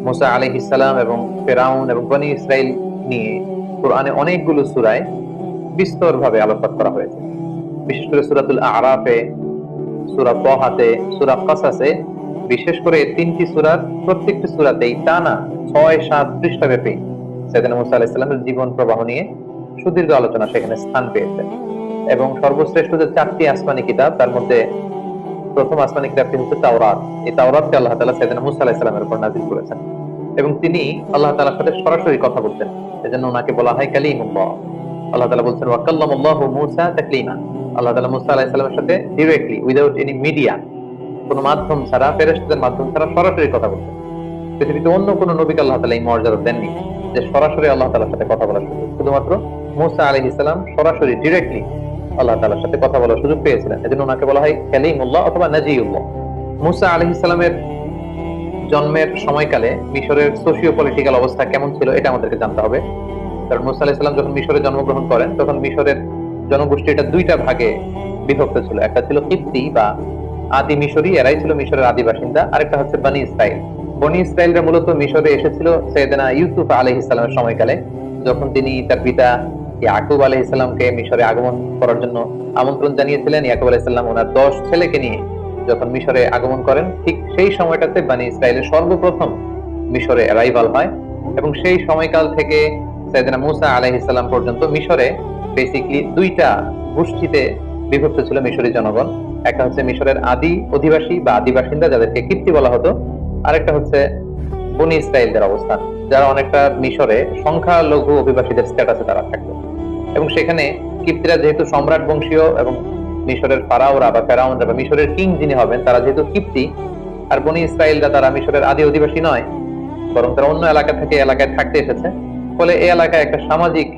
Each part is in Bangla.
মুসা আলাইহিস সালাম এবং ফিরআউন এবং বনী ইসরাইল নিয়ে কোরআনে অনেকগুলো সূরায় বিস্তরভাবে আলোকপাত করা হয়েছে। বিশেষ করে সূরাতুল আরাফে, সূরা তাহাতে, সূরা কাসাসে, বিশেষ করে তিনটি সূরার প্রত্যেকটি সূরাতেই টানা ৬-৭ পৃষ্ঠাব্যাপী সাইয়েদনা মুসা আলাইহিস সালামের জীবন প্রবাহ নিয়ে সুদীর্ঘ আলোচনা সেখানে স্থান পেয়েছে। এবং সর্বশ্রেষ্ঠ যে ৪টি আসমানি কিতাব, তার মধ্যে প্রথম আসমানি কিতাবটি হচ্ছে তাওরাত। এই তাওরাতকে আল্লাহ তাআলা সাইয়েদনা মুসা আলাইহিস সালামের উপর নাযিল করেছেন এবং তিনি আল্লাহ তাআলার সাথে সরাসরি কথা বলতেন। এজন্য ওনাকে বলা হয় কালিমুল্লাহ। আল্লাহ তাআলা বলছেন ওয়া কাল্লামাল্লাহু মুসা তাকলিমা। আল্লাহ তাআলা মুসা আলাইহিস সালামের সাথে ডিরেক্টলি, উইদাউট এনি মিডিয়া, কোনো মাধ্যম ছাড়া, ফেরেশতাদের মাধ্যম ছাড়া সরাসরি কথা বলতেন। পৃথিবীতে অন্য কোনো নবীকে আল্লাহ তাআলা এই মর্যাদা দেননি যে সরাসরি আল্লাহ তাআলার সাথে কথা বলার সুযোগ। শুধুমাত্র মুসা আলাইহিস সালাম সরাসরি ডিরেক্টলি আল্লাহ তাআলার সাথে কথা বলার সুযোগ পেয়েছিলেন। এজন্য ওনাকে বলা হয় কালিমুল্লাহ অথবা নাজিউল্লাহ। মুসা আলাইহিস সালামের জন্মের সময়কালে মিশরের সোশিও পলিটিক্যাল অবস্থা কেমন ছিল এটা আমাদেরকে জানতে হবে। কারণ মুসা আলাইহিস সালাম যখন মিশরে জন্মগ্রহণ করেন তখন মিশরের জনগোষ্ঠীটা দুইটা ভাগে বিভক্ত ছিল। একটা ছিল কিপ্তি বা আদি মিশরী, এরাই ছিল মিশরের আদি বাসিন্দা। আরেকটা হচ্ছে বনী ইসরাইল। বনী ইসরাইলরা মূলত মিশরে এসেছিল সাইয়েদনা ইউসুফ আলাইহিস সালামের সময়কালে, যখন তিনি তার পিতা ইয়াকুব আলাইহিস সালামকে মিশরে আগমন করার জন্য আমন্ত্রণ জানিয়েছিলেন। ইয়াকুব আলাইহিস সালাম ওনার ১০ ছেলেকে নিয়ে যখন মিশরে আগমন করেন, ঠিক সেই সময়টাতে বনী ইসরাইলের সর্বপ্রথম মিশরে অ্যারাইভাল হয় এবং সেই সময়কাল থেকে সাইয়েদনা মুসা আলাইহিস সালাম পর্যন্ত মিশরে বেসিক্যালি দুইটা গোষ্ঠীতে বিভক্ত ছিল মিশরী জনগণ। একটা হচ্ছে মিশরের আদি অধিবাসী বা আদি বাসিন্দা, যাদেরকে কিপ্তি বলা হতো। আরেকটা হচ্ছে বনী ইসরাইলদের অবস্থান, যারা অনেকটা মিশরে সংখ্যালঘু অভিবাসীদের স্ট্যাটাসে তারা থাকতো। এবং সেখানে কিপ্তিরা যেহেতু সম্রাট বংশীয় এবং মিশরের ফারাওরা বা ফেরাউনরা বা মিশরের কিং যিনি হবেন তারা যেহেতু কিপ্তি, আর বনী ইসরাইলরা তারা মিশরের আদি অধিবাসী নয়, বরং তারা অন্য এলাকা থেকে এলাকায় থাকতে এসেছে। ফলে এই এলাকায় একটা সামাজিক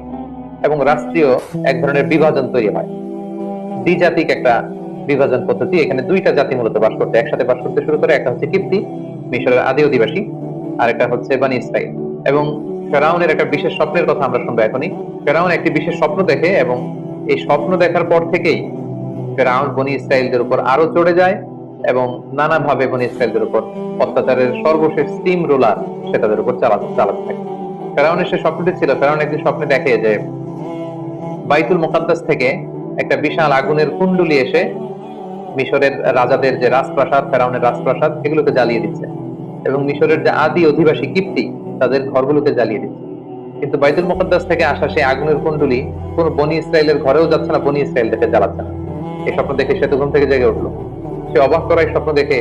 এবং রাষ্ট্রীয় এক ধরনের বিভাজন তৈরি হয়, দ্বিজাতিক একটা বিভাজন পদ্ধতি। এখানে দুইটা জাতি মূলত বাস করতে একসাথে বাস করতে শুরু করে। একটা হচ্ছে কিপ্তি, মিশরের আদি অধিবাসী, আর একটা হচ্ছে বনী ইসরাইল। এবং ফেরাউনের একটা বিশেষ স্বপ্নের কথা আমরা শুনবো এখনই। ফেরাউন একটি বিশেষ স্বপ্ন দেখে এবং এই স্বপ্ন দেখার পর থেকেই ফেরাউন বনী ইসরাইলদের উপর আরো চড়ে যায় এবং নানাভাবে বনী ইসরাইলদের উপর অত্যাচারের সর্বশেষ স্টিম রোলার সে তাদের উপর চালাতে থাকে। ফেরাউনের সে স্বপ্নটি ছিল, ফেরাউন একদিন স্বপ্নে দেখে যে বাইতুল মুকাদ্দাস থেকে একটা বিশাল আগুনের কুণ্ডলী এসে মিশরের রাজাদের যে রাজপ্রাসাদ, ফেরাউনের রাজপ্রাসাদ, এগুলোকে জ্বালিয়ে দিচ্ছে এবং মিশরের যে আদি অধিবাসী কিপ্তি তাদের ঘরগুলোকে জ্বালিয়ে দিচ্ছে। কিন্তু বাইতুল মুকাদ্দাস থেকে আসা সেই আগুনের কুণ্ডলী কোন বনী ইসরাইলের ঘরেও যাচ্ছে না, বনী ইসরাইলদেরকে জ্বালাচ্ছে না। এই স্বপ্ন দেখে সে তো ঘুম থেকে জেগে উঠলো। সে অবাক করা এই স্বপ্ন দেখে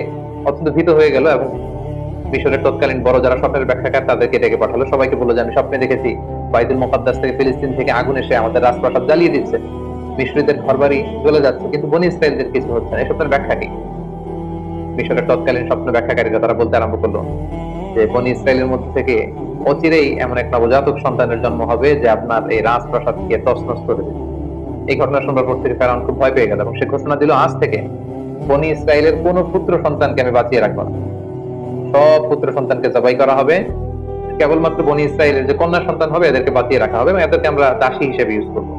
অত্যন্ত ভীত হয়ে গেল এবং মিশরের তৎকালীন বড় যারা স্বপ্নের ব্যাখ্যাকার তাদেরকে ডেকে পাঠালো। সবাইকে বললো যে আমি স্বপ্নে দেখেছি বাইতুল মুকাদ্দাস থেকে ফিলিস্তিন থেকে আগুন এসে আমাদের রাজপ্রাসাদ জ্বালিয়ে দিচ্ছে, মিশরীদের ঘরবাড়ি জ্বলে যাচ্ছে, কিন্তু বনী ইসরাইলদের কিছু হচ্ছে না। এই স্বপ্নের ব্যাখ্যা কি? মিশরের তৎকালীন স্বপ্ন ব্যাখ্যাকারীরা তারা বলতে আরম্ভ করলো যে বনী ইসরাইলের মধ্যে থেকে অচিরেই এমন এক নবজাতক সন্তানের জন্ম হবে যে আপনার এই রাজপ্রাসাদকে তছনছ করে দেবে। এই ঘটনা শোনার পর থেকে ফেরাউন খুব ভয় পেয়ে গেল এবং সে ঘোষণা দিল, আজ থেকে বনী ইসরাইলের কোন পুত্র সন্তানকে আমি বাঁচিয়ে রাখবো না, সব পুত্র সন্তানকে জবাই করা হবে, কেবলমাত্র বনী ইসরাইলের যে কন্যা সন্তান হবে এদেরকে বাঁচিয়ে রাখা হবে এবং এদেরকে আমরা দাসী হিসেবে ইউজ করবো।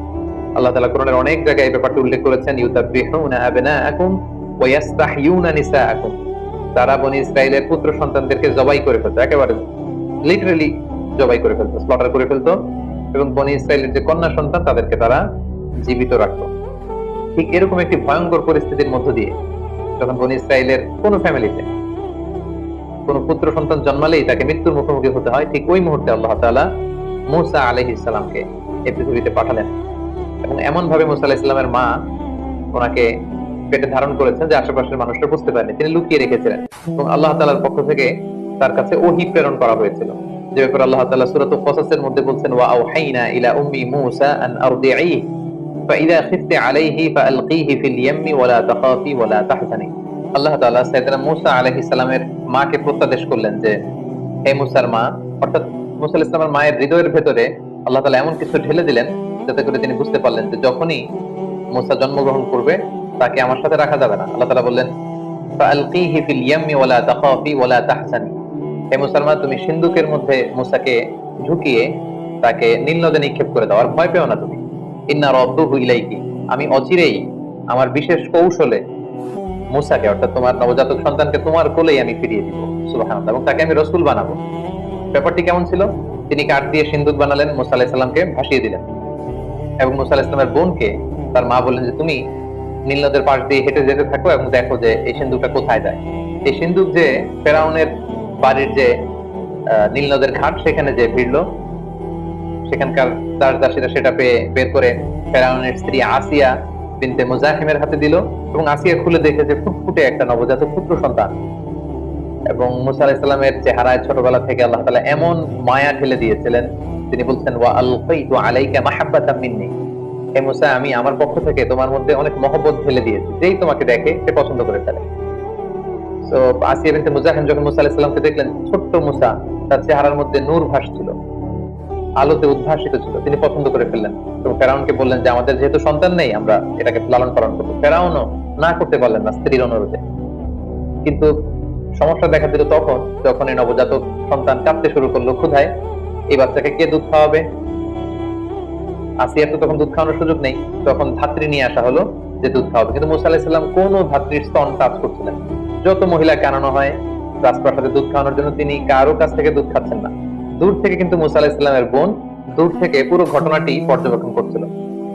আল্লাহ তাআলা কোরআনের অনেক জায়গায় এই ব্যাপারটা উল্লেখ করেছেন, ইউযাব্বিহুনা আবনাআকুম ওয়া ইস্তাহইয়ুনা নিসাআকুম। তারা বনী ইসরাইলের পুত্র সন্তানদেরকে জবাই করে ফেলতো, একেবারে লিটারালি জবাই করে ফেলতো, স্লটার করে ফেলতো, এবং বনী ইসরাইলের যে কন্যা সন্তান তাদেরকে তারা জীবিত রাখতো। ঠিক এরকম একটি ভয়ঙ্কর পরিস্থিতির মধ্য দিয়ে যখন বনী ইসরাইলের কোন ফ্যামিলিতে কোন পুত্র সন্তান জন্মালেই তাকে মৃত্যুর মুখোমুখি হতে হয়, ঠিক ওই মুহূর্তে আল্লাহ তাআলা মুসা আলাইহিস সালামকে এই পৃথিবীতে পাঠালেন এবং এমন ভাবে মুসা আলাইহিস সালামের মা ওনাকে পেটে ধারণ করেছেন যে আশেপাশের মানুষরা বুঝতে পারেনি, তিনি লুকিয়ে রেখেছিলেন এবং আল্লাহ তাআলার পক্ষ থেকে তার কাছে ওহী প্রেরণ করা হয়েছিল, যে ব্যাপারে আল্লাহ তাআলা সূরাতুল কসাসের মধ্যে বলছেন ওয়া আওহাইনা ইলা উম্মি মুসা আন আরদিঈহি ফাইযা খিফতি আলাইহি ফাআলকিহি ফিল ইয়াম্মি ওয়া লা তাখাফি ওয়া লা তাহজানি। আল্লাহ তাআলা সাইয়েদনা মুসা আলাইহিস সালামের মাকে প্রত্যাদেশ করলেন যে হে মুসার মা, অর্থাৎ মুসা আলাইহিস সালামের মায়ের হৃদয়ের ভেতরে আল্লাহ তাআলা এমন কিছু ঢেলে দিলেন যাতে করে তিনি বুঝতে পারলেন যে যখনই মুসা জন্মগ্রহণ করবে তাকে আমার সাথে রাখা যাবে না। আল্লাহ তাআলা বললেন ফাআলকিহি ফিল ইয়াম্মি ওয়া লা তাখাফি ওয়া লা তাহজানি, হে মুসার মা তুমি সিন্ধুকের মধ্যে মুসাকে ঢুকিয়ে তাকে নীল নদে নিক্ষেপ করে দাও, আর ভয় পেও না তুমি। ইন্না রাব্বুহু ইলাইকি, আমি অচিরেই আমার বিশেষ কৌশলে মুসাকে, অর্থাৎ তোমার নবজাতক সন্তানকে তোমার কোলেই আমি ফিরিয়ে দিব, সুবহানাল্লাহ, এবং তাকে আমি রসুল বানাবো। ব্যাপারটি কেমন ছিল? তিনি কাঠ দিয়ে সিন্দুক বানালেন, মুসা আলাইহিস সালামকে ভাসিয়ে দিলেন, এবং মুসা আলাইহিস সালামের বোনকে তার মা বললেন যে তুমি নীল নদের পাশ দিয়ে হেঁটে যেতে থাকো এবং দেখো যে এই সিন্দুকটা কোথায় যায়। এই সিন্দুক যে ফেরাউনের বাড়ির যে নীল নদের ঘাট, সেখানে যে ভিড়লো, সেখানকার দাসীরা সেটা পেয়ে বের করে ফেরাউনের স্ত্রী আসিয়া বিনতে মুজাহিমের হাতে দিল, এবং আসিয়া খুলে দেখে যে ফুটফুটে একটা নবজাতক পুত্র সন্তান। এবং মুসা আলাইহিস সালামের চেহারায় ছোটবেলা থেকে আল্লাহ তাআলা এমন মায়া ঢেলে দিয়েছিলেন, তিনি বলছেন ওয়া আলকাইতু আলাইকা মাহাব্বাতাম মিন্নি, হে মুসা, আমি আমার পক্ষ থেকে তোমার মধ্যে অনেক মহব্বত ঢেলে দিয়েছি, যেই তোমাকে দেখে সে পছন্দ করে ফেলে। তো আসিয়া বিনতে মুজাহিম যখন মুসা আলাইহিস সালামকে দেখলেন, ছোট্ট মুসা, তার চেহারার মধ্যে নূর ভাসছিল, আলোতে উদ্ভাসিত ছিল, তিনি পছন্দ করে ফেললেন এবং ফেরাউনকে বললেন যে আমাদের যেহেতু সন্তান নেই, আমরা এটাকে লালন পালন করবো। ফেরাউনও না করতে পারলেন না স্ত্রীর অনুরোধে। কিন্তু সমস্যা দেখা দিল তখন যখন এই নবজাতক সন্তান কাঁদতে শুরু করলো ক্ষুধায়। এই বাচ্চাকে কে দুধ খাওয়াবে? আসিয়ার তো তখন দুধ খাওয়ানোর সুযোগ নেই, তখন ধাত্রী নিয়ে আসা হলো যে দুধ খাওয়াবে। কিন্তু মুসা আলাইহিস সালাম কোনো ধাত্রীর স্তন টাচ করছিলেন। যত মহিলাকে আনানো হয় রাজপ্রাসাদে দুধ খাওয়ানোর জন্য, তিনি কারো কাছ থেকে দুধ খাচ্ছেন না। দূর থেকে কিন্তু মুসা আলাইহিস সালামের বোন দূর থেকে পুরো ঘটনাটি পর্যবেক্ষণ করছিল।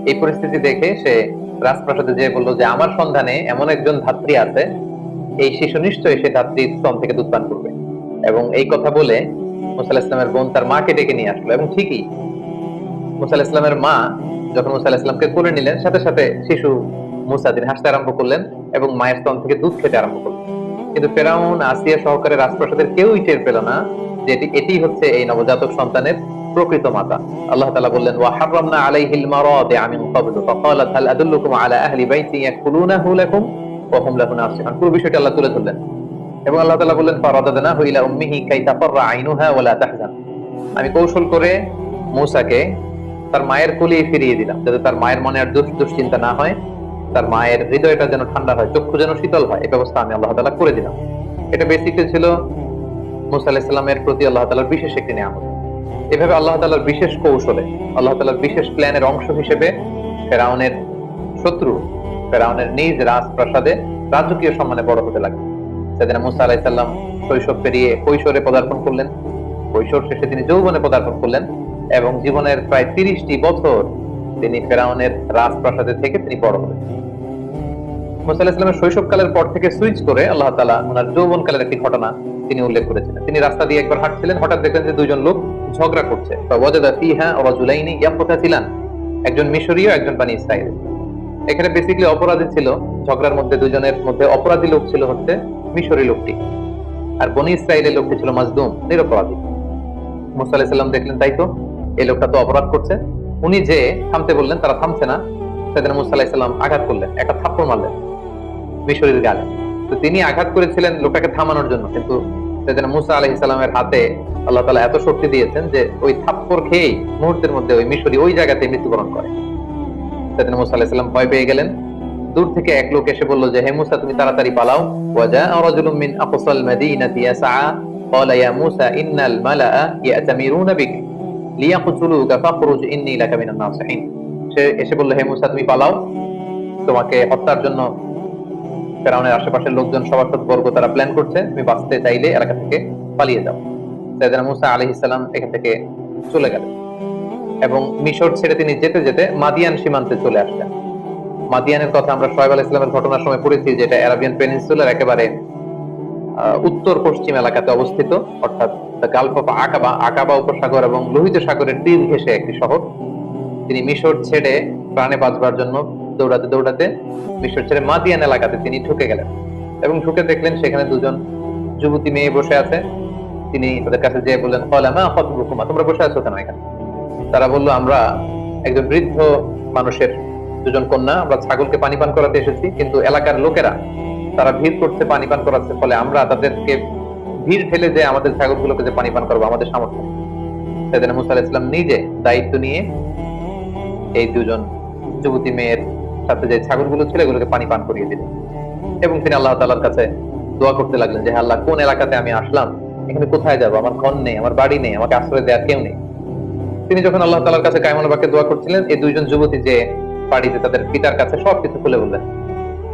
এই পরিস্থিতি দেখে সে রাজপ্রাসাদে যেয়ে বললো যে আমার সন্ধানে এমন একজন ধাত্রী আছে, এই শিশু নিশ্চয়ই সে ধাত্রীর স্তন থেকে দুধ পান করবে। এবং এই কথা বলে মুসা আলাইহিস সালামের বোন তার মাকে ডেকে নিয়ে আসলো, এবং ঠিকই মুসা আলাইহিস সালামের মা যখন মুসা আলাইহিস সালামকে কোলে নিলেন, সাথে সাথে শিশু মুসা তিনি হাসতে আরম্ভ করলেন এবং মায়ের স্তন থেকে দুধ খেতে আরম্ভ করলেন। কিন্তু ফেরাউন, আসিয়া সহকারে রাজপ্রাসাদের কেউই টের পেল না যে এটি হচ্ছে এই নবজাতক সন্তানের প্রকৃত মাতা। আল্লাহ তাআলা বললেন ওয়া হারামনা আলাইহিল মারাদিআ মিন ক্বাবলু ফাকালাত হাল আদুল্লুকুম আলা আহলি বাইতি ইয়াকুলুনাহু লাকুম ওয়া হুম লাহু নাসিহুন। পুরো বিষয়টি আল্লাহ তুলে ধরলেন এবং আল্লাহ তাআলা বললেন ফারাদাদনাহু ইলা উম্মিহি কাই তাফাররা আইনুহা ওয়া লা তাহজান। আমি কৌশল করে মূসাকে তার মায়ের কোলে ফিরিয়ে দিলাম, যাতে তার মায়ের মনে আর দুশ্চিন্তা না হয়, তার মায়ের হৃদয়টা যেন ঠান্ডা হয়, চক্ষু যেন শীতল হয়। এই ব্যবস্থা আমি আল্লাহ তাআলা করে দিলাম। এটা বেসিক্যালি ছিল মুসা আলাইহিস সালামের প্রতি আল্লাহ তাআলার বিশেষ একটি নিয়ামত। এভাবে আল্লাহ তাআলার বিশেষ কৌশলে, আল্লাহ তাআলার বিশেষ প্ল্যানের অংশ হিসেবে ফেরাউনের শত্রু, ফেরাউনের নিজ রাজপ্রাসাদে রাজকীয় সম্মানে বড় হতে লাগলো। সেদিন মুসা আলাইহিস সালাম শৈশব পেরিয়ে কৈশোরে পদার্পণ করলেন, কৈশোর শেষে তিনি যৌবনে পদার্পণ করলেন, এবং জীবনের প্রায় 30টি বছর তিনি ফেরাউনের রাজপ্রাসাদে থেকে তিনি বড় হলেন। মুসা আলাইহিস সালামের শৈশবকালের পর থেকে সুইচ করে আল্লাহ তাআলা ওনার যৌবনকালের একটি ঘটনা তিনি উল্লেখ করেছিলেন। তিনি রাস্তা দিয়ে একবার হাঁটছিলেন, হঠাৎ দেখলেন যে দুইজন লোক ঝগড়া করছে। ফাওয়াজাদা ফিহা রাজুলাইনি ইয়াকতাতিলান, একজন মিশরীয়, একজন বনী ইসরাইল। এখানে বেসিক্যালি অপরাধী ছিল, ঝগড়ার মধ্যে দুইজনের মধ্যে অপরাধী লোক ছিল হচ্ছে মিশরী লোকটি, আর বনী ইসরাইলের লোকটি ছিল মাজদুম, নিরপরাধী। মুসা আলাইহিস সালাম দেখলেন তাই তো, এই লোকটা তো অপরাধ করছে। উনি যে থামতে বললেন, তারা থামছে না। সেদিন মুসা আলাইহিস সালাম আঘাত করলেন, একটা থাপ্পড় মারলেন মিশরীর গালে। তো তিনি আঘাত করেছিলেন লোকটাকে থামানোর জন্য, কিন্তু সেদিন মুসা আলাইহিস সালামের হাতে আল্লাহ তাআলা এত শক্তি দিয়েছেন যে ওই থাপ্পড় খেয়েই মুহূর্তের মধ্যে ওই মিশরী ওই জায়গাতে মৃত্যুবরণ করে। সেদিন মুসা আলাইহিস সালাম ভয় পেয়ে গেলেন। দূর থেকে এক লোক এসে বলল যে হে মুসা, তুমি তাড়াতাড়ি পালাও। ওয়াজা রাজুলুম মিন আকসাল মাদিনাতি ইয়াসআ ক্বালা ইয়া মুসা ইন্নাল মালাআ ইয়াতামিরুনা বিক লিয়াকতুলুকা ফাখরুজ ইন্নী লাকা মিনান নাসিহিন। সে এসে বলল হে মুসা, তুমি পালাও, তোমাকে হত্যার জন্য ফেরাউনের আশেপাশের লোকজন, সভাসদ বর্গ তারা প্ল্যান করছে, তুমি বাঁচতে চাইলে এলাকা থেকে পালিয়ে যাও। সাইয়েদনা মুসা আলাইহিস সালাম এখান থেকে চলে গেলেন এবং মিশর ছেড়ে তিনি যেতে যেতে মাদিয়ান সীমান্তে চলে আসলেন। মাদিয়ানের কথা আমরা শুআয়ব আলাইহিস সালামের ঘটনার সময় পড়েছি, যেটা আরাবিয়ান পেনিনসুলার একেবারে উত্তর পশ্চিম এলাকাতে অবস্থিত, অর্থাৎ দ্য গালফ অফ আকাবা, আকাবা উপসাগর এবং লোহিত সাগরের তীর ঘেঁষে একটি শহর। তিনি মিশর ছেড়ে প্রাণে বাঁচবার জন্য দৌড়াতে দৌড়াতে মিশর ছেড়ে মাদিয়ান এলাকাতে তিনি ঢুকে গেলেন এবং ঢুকে দেখলেন সেখানে দুজন যুবতী মেয়ে বসে আছে। তিনি তাদের কাছে যেয়ে বললেন ক্বালা মা খাতবুকুমা, তোমরা বসে আছো কেন এখানে? তারা বলল আমরা একজন বৃদ্ধ মানুষের দুজন কন্যা, আমরা ছাগলকে পানি পান করাতে এসেছি, কিন্তু এলাকার লোকেরা তারা ভিড় করছে, পানি পান করাচ্ছে, ফলে আমরা তাদেরকে ভিড় ঠেলে যে আমাদের ছাগলগুলোকে যে পানি পান করবো আমাদের সামর্থ্য। সেদিন মুসা আলাইহিস সালাম নিজে দায়িত্ব নিয়ে এই দুজন যুবতী মেয়ের সাথে যে ছাগলগুলো ছিল এগুলোকে পানি পান করিয়ে দিলেন এবং তিনি আল্লাহ তাআলার কাছে দোয়া করতে লাগলেন যে আল্লাহ, কোন এলাকাতে আমি আসলাম, এখানে কোথায় যাবো, আমার ঘর নেই, আমার বাড়ি নেই, আমাকে আশ্রয় দেওয়ার কেউ নেই। তিনি যখন আল্লাহ তাআলার কাছে কায়মনোবাক্যে দোয়া করছিলেন, এই দুইজন যুবতী যে বাড়িতে তাদের পিতার কাছে সবকিছু খুলে বললেন,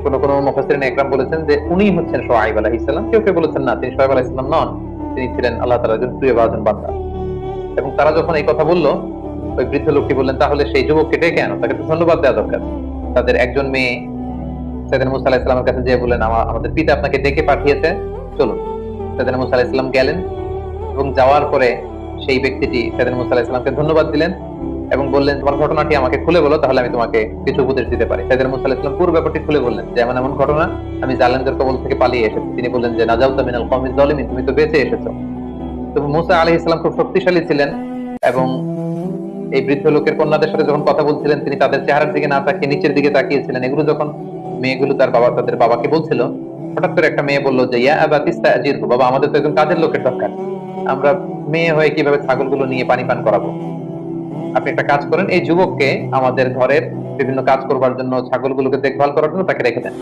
কোন কোন মুফাসসিরিন একরাম বলেছেন যে উনি হচ্ছেন শুআয়ব আলাইহিস সালাম, কেউ কেউ বলেছেন না, তিনি শুআয়ব আলাইহিস সালাম নন, তিনি ছিলেন আল্লাহ তাআলার একজন প্রিয় ভাজন বান্দা। এবং তারা যখন এই কথা বলল, ওই বৃদ্ধ লোকটি বললেন, তাহলে সেই যুবককে ডেকে আনো, তাকে তো ধন্যবাদ দেওয়া দরকার। তাদের একজন মেয়ে সাইয়েদনা মুসা আলাইহিস সালামের কাছে যেয়ে বললেন, আমাদের পিতা আপনাকে ডেকে পাঠিয়েছে, চলুন। সাইয়েদনা মুসা আলাইহিস সালাম গেলেন এবং যাওয়ার পরে সেই ব্যক্তিটি সাইয়েদনা মুসা আলাইহিস সালামকে ধন্যবাদ দিলেন এবং বললেন, তোমার ঘটনাটি আমাকে খুলে বলো, তাহলে আমি তোমাকে কিছু উপদেশ দিতে পারি। সাইয়েদনা মুসা আলাইহিস সালাম পুরো ব্যাপারটি খুলে বললেন যে এমন এমন ঘটনা, আমি জালেমদের কবল থেকে পালিয়ে এসেছি। তিনি বললেন যে নাজাউতা মিনাল কওমিজ যালিমিন, তুমি তো বেঁচে এসেছো। তো মুসা আলাইহিস সালাম খুব শক্তিশালী ছিলেন এবং এই বৃদ্ধ লোকের কন্যাদের সাথে যখন কথা বলছিলেন, তিনি তাদের চেহারার দিকে না তাকিয়ে নিচের দিকে তাকিয়েছিলেন। এগুলো যখন মেয়েগুলো তাদের বাবাকে বলছিল, হঠাৎ করে একটা মেয়ে বলল যে ইয়া আবা তিস্তাজিরহু, বাবা আমাদের তো একজন কাজের লোকের দরকার, আমরা মেয়ে হয়ে কিভাবে ছাগলগুলো নিয়ে পানি পান করাবো, আপনি একটা কাজ করেন, এই যুবককে আমাদের ঘরের বিভিন্ন কাজ করবার জন্য, ছাগলগুলোকে দেখভাল করার জন্য তাকে রেখে দেন,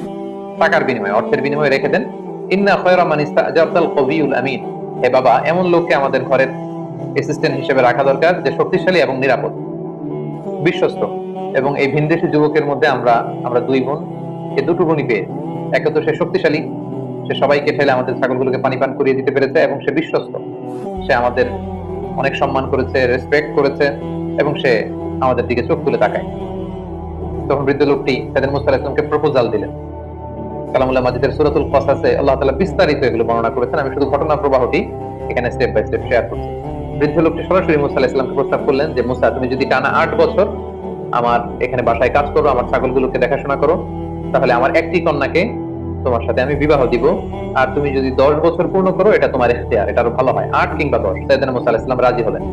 টাকার বিনিময়ে, অর্থের বিনিময়ে রেখে দেন। ইন্না খায়রা মান ইস্তাজারতাল কবিয়ুল আমিন, হে বাবা এমন লোককে আমাদের ঘরের অ্যাসিস্ট্যান্ট হিসেবে রাখা দরকার যে শক্তিশালী এবং নিরাপদ, বিশ্বস্ত। এবং এই ভিনদেশী যুবকের মধ্যে আমরা দুই বোন, এই দুটো বোনই পেয়ে, একে তো সে শক্তিশালী, সে সবাইকে ফেলে আমাদের ছাগলগুলোকে পানি পান করিয়ে দিতে পেরেছে, এবং সে বিশ্বস্ত, সে আমাদের অনেক সম্মান করেছে, রেসপেক্ট করেছে, এবং সে আমাদের দিকে চোখ তুলে তাকায়। তখন বৃদ্ধ লোকটি সাইয়েদনা মুসা আলাইহিস সালামকে প্রপোজাল দিলেন। কালামুল্লাহ মাজিদের সূরাতুল কসাসে আল্লাহ তাআলা বিস্তারিত এগুলো বর্ণনা করেছেন, আমি শুধু ঘটনা প্রবাহটি এখানে স্টেপ বাই স্টেপ শেয়ার করছি। বৃদ্ধ লোকটি সরাসরি মুসা আলাইহিস সালামকে প্রস্তাব করলেন যে মুসা, তুমি যদি টানা 8 বছর আমার এখানে বাসায় কাজ করো, আমার ছাগলগুলোকে দেখাশোনা করো, তাহলে আমার একটি কন্যাকে তোমার সাথে আমি বিবাহ দিব। আর তুমি যদি 10 বছর পূর্ণ করো, এটা তোমার ইখতিয়ার, এটা আরো ভালো হয়, 8 কিংবা 10। সাইয়েদনা মুসা আলাইহিস সালাম রাজি হলেন।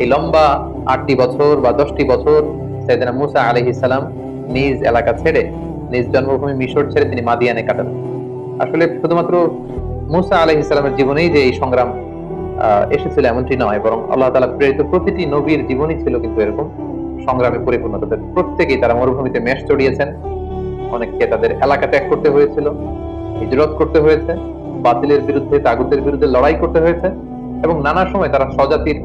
এই লম্বা 8টি বছর বা 10টি বছর সাইয়েদনা মুসা আলাইহিস সালাম নিজ এলাকা ছেড়ে, নিজ জন্মভূমি মিশর ছেড়ে তিনি মাদিয়ানে কাটালেন। আসলে শুধুমাত্র মুসা আলাইহিস সালামের জীবনেই যে এই সংগ্রাম এসেছিল এমনটি নয়, বরং আল্লাহ তাআলা প্রেরিত প্রতিটি নবীর জীবনই ছিল কিন্তু এরকম সংগ্রামে পরিপূর্ণ। তাদের প্রত্যেকেই তারা মরুভূমিতে মেষ চড়িয়েছেন, অনেককে তাদের এলাকা ত্যাগ করতে হয়েছিল, হিজরত করতে হয়েছে, বাতিলের বিরুদ্ধে, তাগুতের বিরুদ্ধে লড়াই করতে হয়েছে, এবং নানা সময় তারা স্বজাতির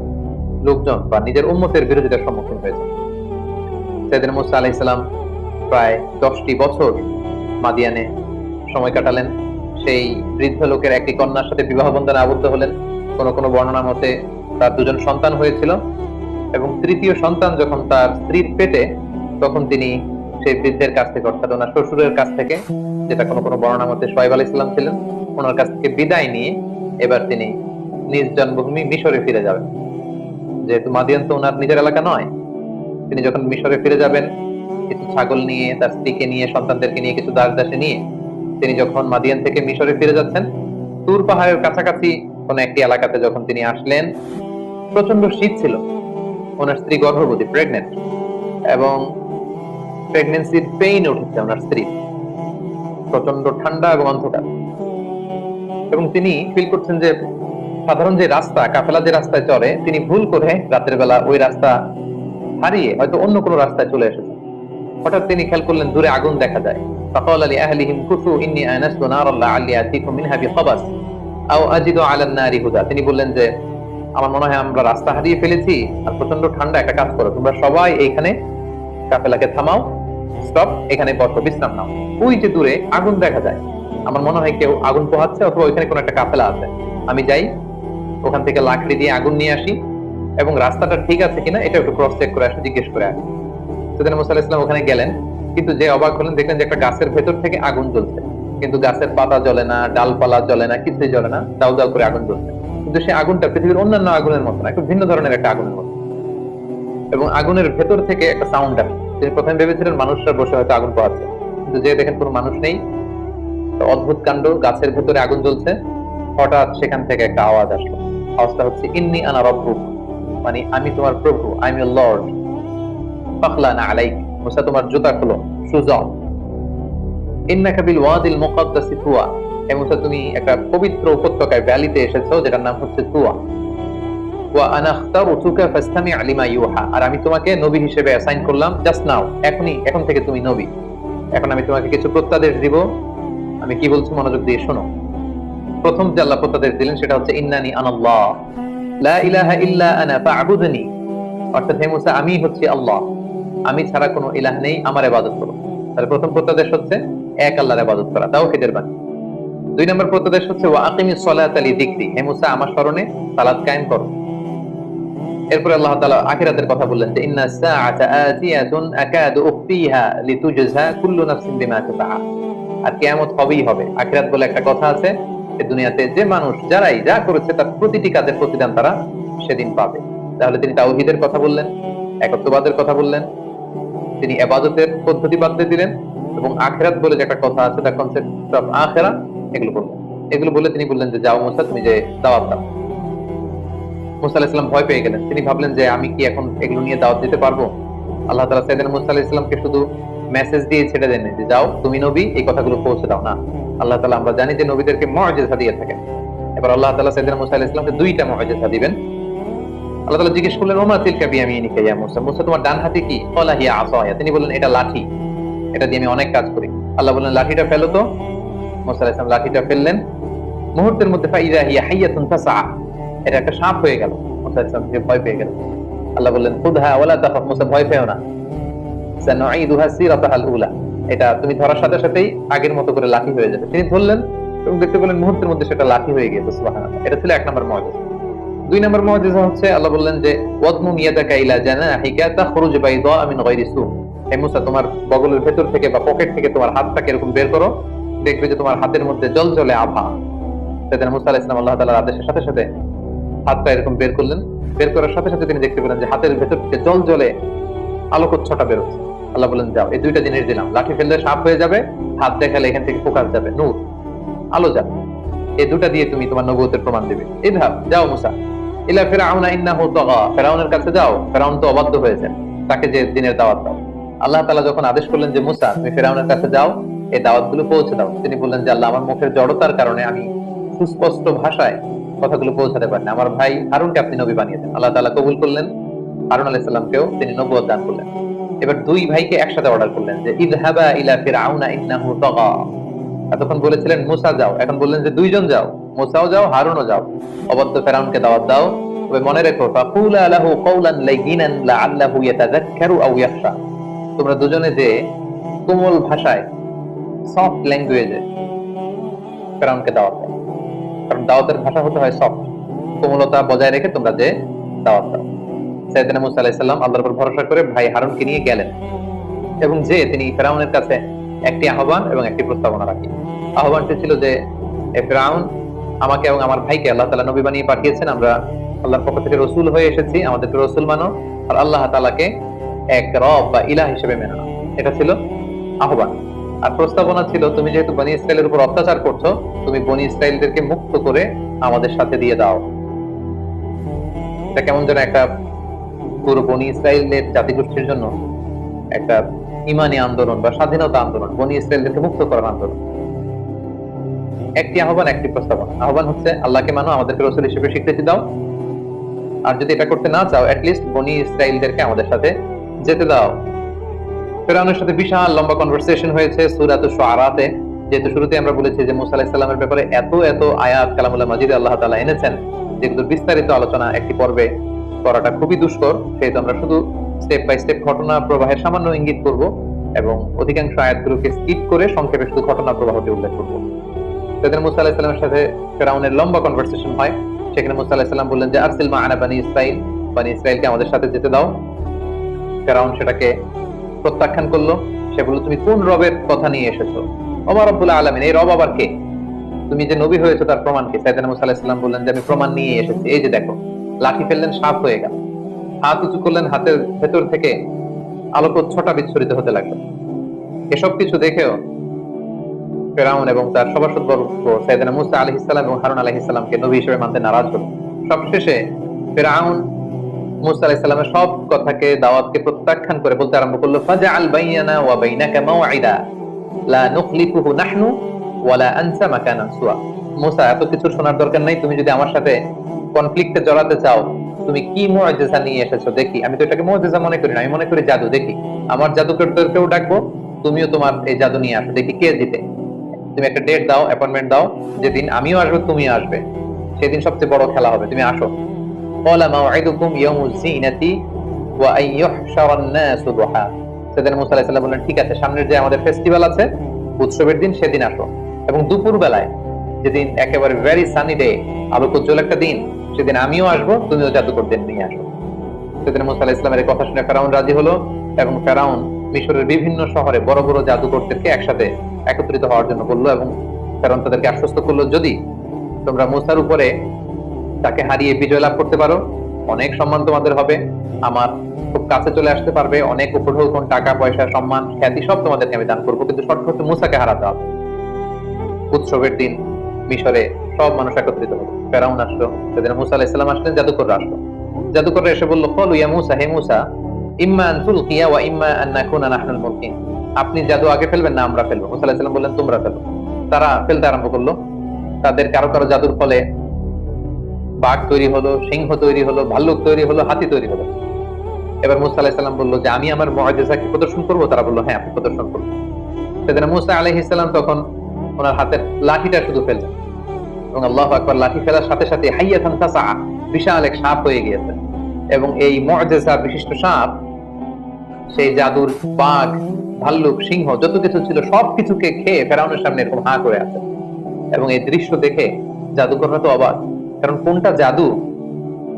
লোকজন বা নিজের উম্মতের বিরোধিতার সম্মুখীন হয়েছে। সাইয়েদনা মুসা আলাইহিস সালাম প্রায় 10টি বছর মাদিয়ানে সময় কাটালেন। সেই বৃদ্ধ লোকের একটি কন্যার সাথে বিবাহ বন্ধনে আবদ্ধ হলেন। কোন কোন বর্ণনা মতে তার 2জন সন্তান হয়েছিল, এবং তৃতীয় সন্তান যখন তার স্ত্রীর পেটে, তখন তিনি সেই বৃদ্ধের কাছ থেকে, অর্থাৎ ওনার শ্বশুরের কাছ থেকে, যেটা কোন কোন বর্ণনা মতে শুআয়ব আলাইহিস সালাম ছিলেন, ওনার কাছ থেকে বিদায় নিয়ে এবার তিনি নিজ জন্মভূমি মিশরে ফিরে যাবেন। যেহেতু মাদিয়ান তো ওনার নিজের এলাকা নয়, তিনি যখন মিশরে ফিরে যাবেন কিছু ছাগল নিয়ে, তার স্ত্রীকে নিয়ে, সন্তানদেরকে নিয়ে, কিছু দাস দাসী নিয়ে, তিনি যখন মাদিয়ান থেকে মিশরে ফিরে যাচ্ছেন, তুর পাহাড়ের কাছাকাছি কোন একটি এলাকাতে যখন তিনি আসলেন, প্রচন্ড শীত ছিল, ওনার স্ত্রী গর্ভবতী, প্রেগনেন্ট, এবং প্রেগন্যান্সির পেইন উঠেছে ওনার স্ত্রী, প্রচন্ড ঠান্ডা এবং অন্ধকার, এবং তিনি ফিল করছেন যে সাধারণ যে রাস্তা, কাফেলা যে রাস্তায় চলে, তিনি ভুল করে রাতের বেলা ওই রাস্তা হারিয়ে হয়তো অন্য কোনো রাস্তায় চলে এসেছেন। হঠাৎ তিনি খেয়াল করলেন দূরে আগুন দেখা যায়। ফাকালা লিআহলিহিম কুসু ইন্নী আনাসতু নারান লাআল্লি আতিকুম মিনহা বিখাবাস আও আজিদু আলান নারি হুদা। তিনি বললেন যে আমার মনে হয় আমরা রাস্তা হারিয়ে ফেলেছি, আর প্রচন্ড ঠান্ডা, একটা কাজ করো, তোমরা সবাই এইখানে কাফেলাকে থামাও, স্টপ, এখানে বসো, বিশ্রাম নাও। ওই যে দূরে আগুন দেখা যায়, আমার মনে হয় কেউ আগুন পোহাচ্ছে, অথবা ওইখানে কোনো একটা কাফেলা আছে, আমি যাই ওখান থেকে লাকড়ি দিয়ে আগুন নিয়ে আসি, এবং রাস্তাটা ঠিক আছে কিনা এটা একটু ক্রস চেক করে আসি, জিজ্ঞেস করে আসি। সাইয়েদনা মুসা আলাইহিস সালাম ওখানে গেলেন, কিন্তু যে অবাক হলেন, দেখলেন যে একটা গাছের ভেতর থেকে আগুন জ্বলছে, কিন্তু গাছের পাতা জ্বলে না, ডালপালা জ্বলে না, কিছুই জ্বলে না, দাউ দাউ করে আগুন জ্বলছে। কিন্তু সেই আগুনটা পৃথিবীর অন্যান্য আগুনের মতো না, একটু ভিন্ন ধরনের একটা আগুনের মতো, এবং আগুনের ভেতর থেকে একটা সাউন্ড আসে। তিনি প্রথমে ভেবেছিলেন মানুষরা বসে হয়তো আগুন পোহাচ্ছে, কিন্তু যে দেখেন কোনো মানুষ নেই, অদ্ভুত কাণ্ড, গাছের ভেতরে আগুন জ্বলছে। হঠাৎ সেখান থেকে একটা আওয়াজ আসলো, আওয়াজটা হচ্ছে ইন্নী আনা রাব্বুক, মানে আমি তোমার প্রভু, আই এম ইওর লর্ড, ফাখলানা আলাইক, মুসা তোমার জুতা খুলো, শুজ অন, ইন্নাকা বিল ওয়াদিল মুকাদ্দাসি তুয়া, হে মুসা তুমি একটা পবিত্র উপত্যকায়, ভ্যালিতে এসেছো, যেটার নাম হচ্ছে তুয়া। ওয়া আনা আখতারতুকা ফাসতামি' লিমা ইউহা, আর আমি তোমাকে নবী হিসেবে অ্যাসাইন করলাম জাস্ট নাও, এখন থেকে তুমি নবী, এখন আমি তোমাকে কিছু প্রত্যাদেশ দিব, আমি কি বলছি মনোযোগ দিয়ে শোনো। প্রথম যে আল্লাহ প্রত্যাদেশ দিলেন সেটা হচ্ছে ইন্নানি আনাল্লাহ লা ইলাহা ইল্লা আনা ফা'বুদনি, অর্থাৎ হে মুসা আমি হচ্ছি আল্লাহ, আমি ছাড়া কোনো ইলাহ নেই, আমার ইবাদত করো। তাহলে প্রথম প্রত্যাদেশ হচ্ছে এক আল্লাহর ইবাদত করা, তাওহীদের বাণী। 2 নম্বর প্রত্যাদেশ হচ্ছে ওয়া আকিমিস সালাতা লিযিকরি, হে মুসা আমার স্মরণে সালাত কায়েম করো। এরপরে আল্লাহ তাআলা আখিরাতের কথা বললেন যে ইন্নাস সাআতা আতিয়াতুন আকাদু উখফিহা লিতুজজা কুল্লু নাফসিন বিমা তাসআ। আর কিয়ামত হবেই হবে। আখিরাত বলে একটা কথা আছে, এই দুনিয়াতে যে মানুষ যারাই যা করেছে তার প্রতিটি কাজের প্রতিদান তারা সেদিন পাবে। তাহলে তিনি তাওহীদের কথা বললেন, একত্ববাদের কথা বললেন, তিনি ইবাদতের পদ্ধতি বাতলে দিলেন, এবং আখিরাত বলে যে একটা কথা আছে, দ্য কনসেপ্ট অফ আখিরা, এগুলো বললেন। এগুলো বলে তিনি বললেন যে যাও মুসা, তুমি যে দাওয়াত দাও। মুসা আলাইহিস সালাম ভয় পেয়ে গেলেন। তিনি ভাবলেন যে আমি কি এখন এগুলো নিয়ে দাওয়াত দিতে পারবো? আল্লাহ তাআলা সাইয়েদনা মুসা আলাইহিস সালামকে শুধু মেসেজ দিয়ে ছেড়ে দেন যে যাও তুমি নবী, এই কথাগুলো পৌঁছে দাও না। আল্লাহ তাআলা আমরা জানি যে নবীদেরকে মুআজিজা দিয়ে থাকেন। এবার আল্লাহ তাআলা সাইয়েদনা মুসা আলাইহিস সালামকে দুইটা মুআজিজা দিবেন। আল্লাহ তাআলা জিজ্ঞেস করলেন ওমা তিলকা বিয়ামিনিকা ইয়া মুসা, মুসা তোমার ডান হাতে কি? ক্বালা হিয়া আসায়া, তিনি বললেন এটা লাঠি, এটা দিয়ে আমি অনেক কাজ করি। আল্লাহ বললেন লাঠিটা ফেলো তো। মুসা আলাইহিস সালাম লাঠিটা ফেললেন, মুহূর্তের মধ্যে ফাইযা হিয়া হাইয়াতুন তাসআ, এটা একটা সাপ হয়ে গেল। মুসা আলাইহিস সালাম ভয় পেয়ে গেল। আল্লাহ বললেন খুদহা ওয়ালা তাখাফ, মুসা ভয় পেও না, সানুঈদুহা সিরাতাহাল উলা, এটা তুমি ধরার সাথে সাথেই আগের মতো করে লাঠি হয়ে যাবে। তিনি ধরলেন এবং দেখতে পেলেন মুহূর্তের মধ্যে সেটা লাঠি হয়ে গিয়েছে। সুবহানাল্লাহ। এটা ছিল 1 নম্বর মুআজিজা। 2 নম্বর মুআজিজা হচ্ছে আল্লাহ বললেন যে ওয়াদমুম ইয়াদাকা ইলা জানাহিকা তাখরুজ বাইদা মিন গায়রি সু, হে মুসা তোমার বগলের ভেতর থেকে বা পকেট থেকে তোমার হাতটাকে এরকম বের করো, দেখবে যে তোমার হাতের মধ্যে জ্বলজ্বলে আভা। সেদিন মুসা আলাইহিস সালাম আল্লাহ তাআলার আদেশের সাথে সাথে হাতটা এরকম বের করলেন। বের করার সাথে সাথে তিনি দেখতে পেলেন যে হাতের ভেতর থেকে জ্বলজ্বলে আলোকচ্ছটা বের হচ্ছে। আল্লাহ বলেন যাও, এই দুইটা জিনিস দিলাম, লাঠি ফেললে সাপ হয়ে যাবে, হাত দেখালে এখান থেকে ফোকাস যাবে, নূর, আলো যাবে। এই দুটা দিয়ে তুমি তোমার নবুয়তের প্রমাণ দিবে। ইযহাব, যাও মুসা, ইলা ফিরআউনা ইন্নাহু তাগা, ফিরআউনের কাছে যাও, ফিরআউন তো অবাধ্য হয়েছে, তাকে যে দিনের দাওয়াত দাও। আল্লাহ তাআলা যখন আদেশ করলেন যে মুসা তুমি ফিরআউনের কাছে যাও, এই দাওয়াতগুলো পৌঁছে দাও, তিনি বললেন যে আল্লাহ আমার মুখের জড়তার কারণে আমি সুস্পষ্ট ভাষায় কথাগুলো পৌঁছাতে পারেন, আমার ভাই হারুনকে আপনি নবী বানিয়েছেন। আল্লাহ তাআলা কবুল করলেন, হারুন আলাইহিস সালামকেও তিনি নবুয়ত দান করলেন। এবার দুই ভাইকে একসাথে অর্ডার করলেন যে ইযহাবা ইলা ফিরআউনা ইন্নাহু তাগা। এতক্ষণ বলেছিলেন মুসা যাও, এখন বললেন যে দুইজন যাও, মুসাও যাও হারুনও যাও, অবাধ্য ফিরআউনকে দাওয়াত দাও। তবে মনে রেখো ফাকুলা লাহু কাওলান লাইয়িনান লাআল্লাহু ইয়াতাযাক্কারু আও ইয়াখশা, তোমরা দুজনে যে কোমল ভাষায়, সফট ল্যাঙ্গুয়েজে ফিরআউনকে দাওয়াত দাও, কারণ দাওয়াতের ভাষা হতে হয় সফট, কোমলতা বজায় রেখে তোমরা যে দাওয়াত দাও। সাইয়েদনা মুসা আলাইহিস সালাম আল্লাহর উপর ভরসা করে ভাই হারুনকে নিয়ে গেলেন এবং যে তিনি ফিরআউনের কাছে একটি আহ্বান এবং একটি প্রস্তাবনা রাখেন। আহ্বানটি ছিল যে ফিরআউন, আমাকে এবং আমার ভাইকে আল্লাহ তাআলা নবী বানিয়ে পাঠিয়েছেন, আমরা আল্লাহর পক্ষ থেকে রাসূল হয়ে এসেছি, আমাদেরকে রাসূল মানো আর আল্লাহ তাআলাকে এক রব বা ইলাহ হিসেবে মেনে নাও। এটা ছিল আহ্বান। আর প্রস্তাবনা ছিল তুমি যেহেতু বনী ইসরাইলের উপর অত্যাচার করছো, তুমি বনী ইসরাইলদেরকে মুক্ত করে আমাদের সাথে দিয়ে দাও। এটা কেমন যেন একটা পুরো বনী ইসরাইলের জাতিগোষ্ঠীর জন্য একটা ইমানি আন্দোলন বা স্বাধীনতা আন্দোলন, বনী ইসরাইলদেরকে মুক্ত করার আন্দোলন। একটি আহ্বান, একটি প্রস্তাবনা। আহ্বান হচ্ছে আল্লাহকে মানো, আমাদেরকে রাসূল হিসেবে স্বীকৃতি দাও, আর যদি এটা করতে না চাও অ্যাটলিস্ট বনী ইসরাইলদেরকে আমাদের সাথে যেতে দাও। ফিরআউনের সাথে বিশাল লম্বা কনভারসেশন হয়েছে সূরাতুশ শুআরাতে। যেহেতু শুরুতে আমরা বলেছি যে মুসা আলাইহিস সালামের ব্যাপারে এত এত আয়াত কালামুল্লাহ মাজিদে আল্লাহ তাআলা এনেছেন, যেগুলোর বিস্তারিত আলোচনা একটি পর্বে করাটা খুবই দুষ্কর, সেহেতু আমরা শুধু স্টেপ বাই স্টেপ ঘটনা প্রবাহের সামান্য ইঙ্গিত করব এবং অধিকাংশ আয়াতগুলোকে স্কিপ করে সংক্ষেপে শুধু ঘটনা প্রবাহটি উল্লেখ করব। সেদিন মুসা আলাইহিস সালামের সাথে ফিরআউনের লম্বা কনভারসেশন হয়। সেখানে মুসা আলাইহিস সালাম বললেন যে আরসিল মা'আনা বানি ইসরাইল, বানি ইসরাইলকে আমাদের সাথে যেতে দাও। ফিরআউন সেটাকে প্রত্যাখ্যান করলো। সে বলল তুমি কোন রবের কথা নিয়ে এসেছো? ওমা রব্বুল আলামিন, এই রব আবার কে? তুমি যে নবী হয়েছো তার প্রমাণ কি? সাইয়েদনা মুসা আলাইহিস সালাম বললেন যে আমি প্রমাণ নিয়ে এসেছি, এই যে দেখো। লাঠি ফেললেন, সাপ হয়ে গেল। হাত উঁচু করলেন, হাতের ভেতর থেকে আলোকচ্ছটা বিচ্ছুরিত হতে লাগলো। এসব কিছু দেখেও ফিরআউন এবং তার সভাসদবর্গ সাইয়েদনা মুসা আলাইহিস সালাম এবং হারুন আলাইহিস সালামকে নবী হিসেবে মানতে নারাজ হলো। সবশেষে ফিরআউন মুসা আলাইহিস সালামের সব কথাকে, দাওয়াতকে প্রত্যাখ্যান করে বলতে আরম্ভ করলো ফাজআল বাইনানা ওয়া বাইনাকা মাওঈদা লা নুখলিফুহু নাহনু ওয়া লা আনসা মাকানান সুয়া। মুসা, এত কিছু শোনার দরকার নাই, তুমি যদি আমার সাথে কনফ্লিক্টে জড়াতে চাও, তুমি কি মুআজিজা নিয়ে এসেছো দেখি। আমি তো এটাকে মুআজিজা মনে করি না, আমি মনে করি জাদু। দেখি আমার জাদুকরদেরকেও ডাকবো, তুমিও তোমার এই জাদু নিয়ে আসো, দেখি কে জিতে। তুমি একটা ডেট দাও, অ্যাপয়েন্টমেন্ট দাও, যেদিন আমিও আসবো তুমিও আসবে, সেদিন সবচেয়ে বড় খেলা হবে, তুমি আসো। ক্বালা মাওঈদুকুম ইয়াউমুজ যিনাতি ওয়া আন ইউহশারান নাসু দুহা। সাইয়েদনা মুসা আলাইহিস সালাম বললেন ঠিক আছে, সামনের যে আমাদের ফেস্টিভ্যাল আছে উৎসবের দিন সেদিন আসো, এবং দুপুর বেলায়, যেদিন একেবারে ভেরি সানি ডে, আলোকোজ্জ্বল একটা দিন, সেদিন আমিও আসবো, তুমিও জাদুকরদের নিয়ে আসো। সেদিন মুসা আলাইহিস সালামের এই কথা শুনে ফেরাউন রাজি হলো, এবং ফেরাউন মিশরের বিভিন্ন শহরে বড় বড় জাদুকরদেরকে একসাথে একত্রিত হওয়ার জন্য বললো, এবং ফেরাউন তাদেরকে আশ্বস্ত করলো, যদি তোমরা মুসার উপরে তাকে হারিয়ে বিজয় লাভ করতে পারো, অনেক সম্মান তোমাদের হবে, আমার খুব কাছে চলে আসতে পারবে, অনেক উপঢৌকন, টাকা পয়সা, সম্মান, খ্যাতি সব তোমাদেরকে আমি দান করবো, কিন্তু শর্ত হচ্ছে মুসাকে হারাতে হবে। উৎসবের দিন মিশরে সব মানুষ একত্রিত হলো, ফেরাউন আসলো, সেদিন মুসা আলাইহিস সালাম আসলেন, জাদুকররা আসলো। জাদুকররা এসে বলল, ক্বালু ইয়া মুসা, হে মুসা, ইম্মা আন তুলকিয়া ওয়া ইম্মা আন নাকুনা নাহনুল মুলকিন, আপনি জাদু আগে ফেলবেন না আমরা ফেলবো? মুসা আলাইহিস সালাম বললেন, তোমরা ফেলো। তারা ফেলতে আরম্ভ করলো। তাদের কারো কারো জাদুর ফলে বাঘ তৈরি হলো, সিংহ তৈরি হলো, ভাল্লুক তৈরি হলো, হাতি তৈরি হলো। এবার মুসা আলাইহিস সালাম বললো যে আমি আমার মুআজিজা কি প্রদর্শন করবো? তারা বললো, হ্যাঁ, আপনি প্রদর্শন করুন। সেদিন মুসা আলাইহিস সালাম তখন ওনার হাতের লাঠিটা শুধু ফেললেন, এবং আল্লাহু আকবার, লাঠি ফেলার সাথে সাথে হাইয়াতান তাসা, বিশাল এক সাপ হয়ে গিয়েছে। এবং এই মুআজিজা বিশিষ্ট সাপ সেই জাদুর বাঘ, ভাল্লুক, সিংহ যত কিছু ছিল সবকিছুকে খেয়ে ফেরাউনের সামনে এরকম হাঁ করে আছে। এবং এই দৃশ্য দেখে জাদুকররা তো অবাক, কারণ কোনটা জাদু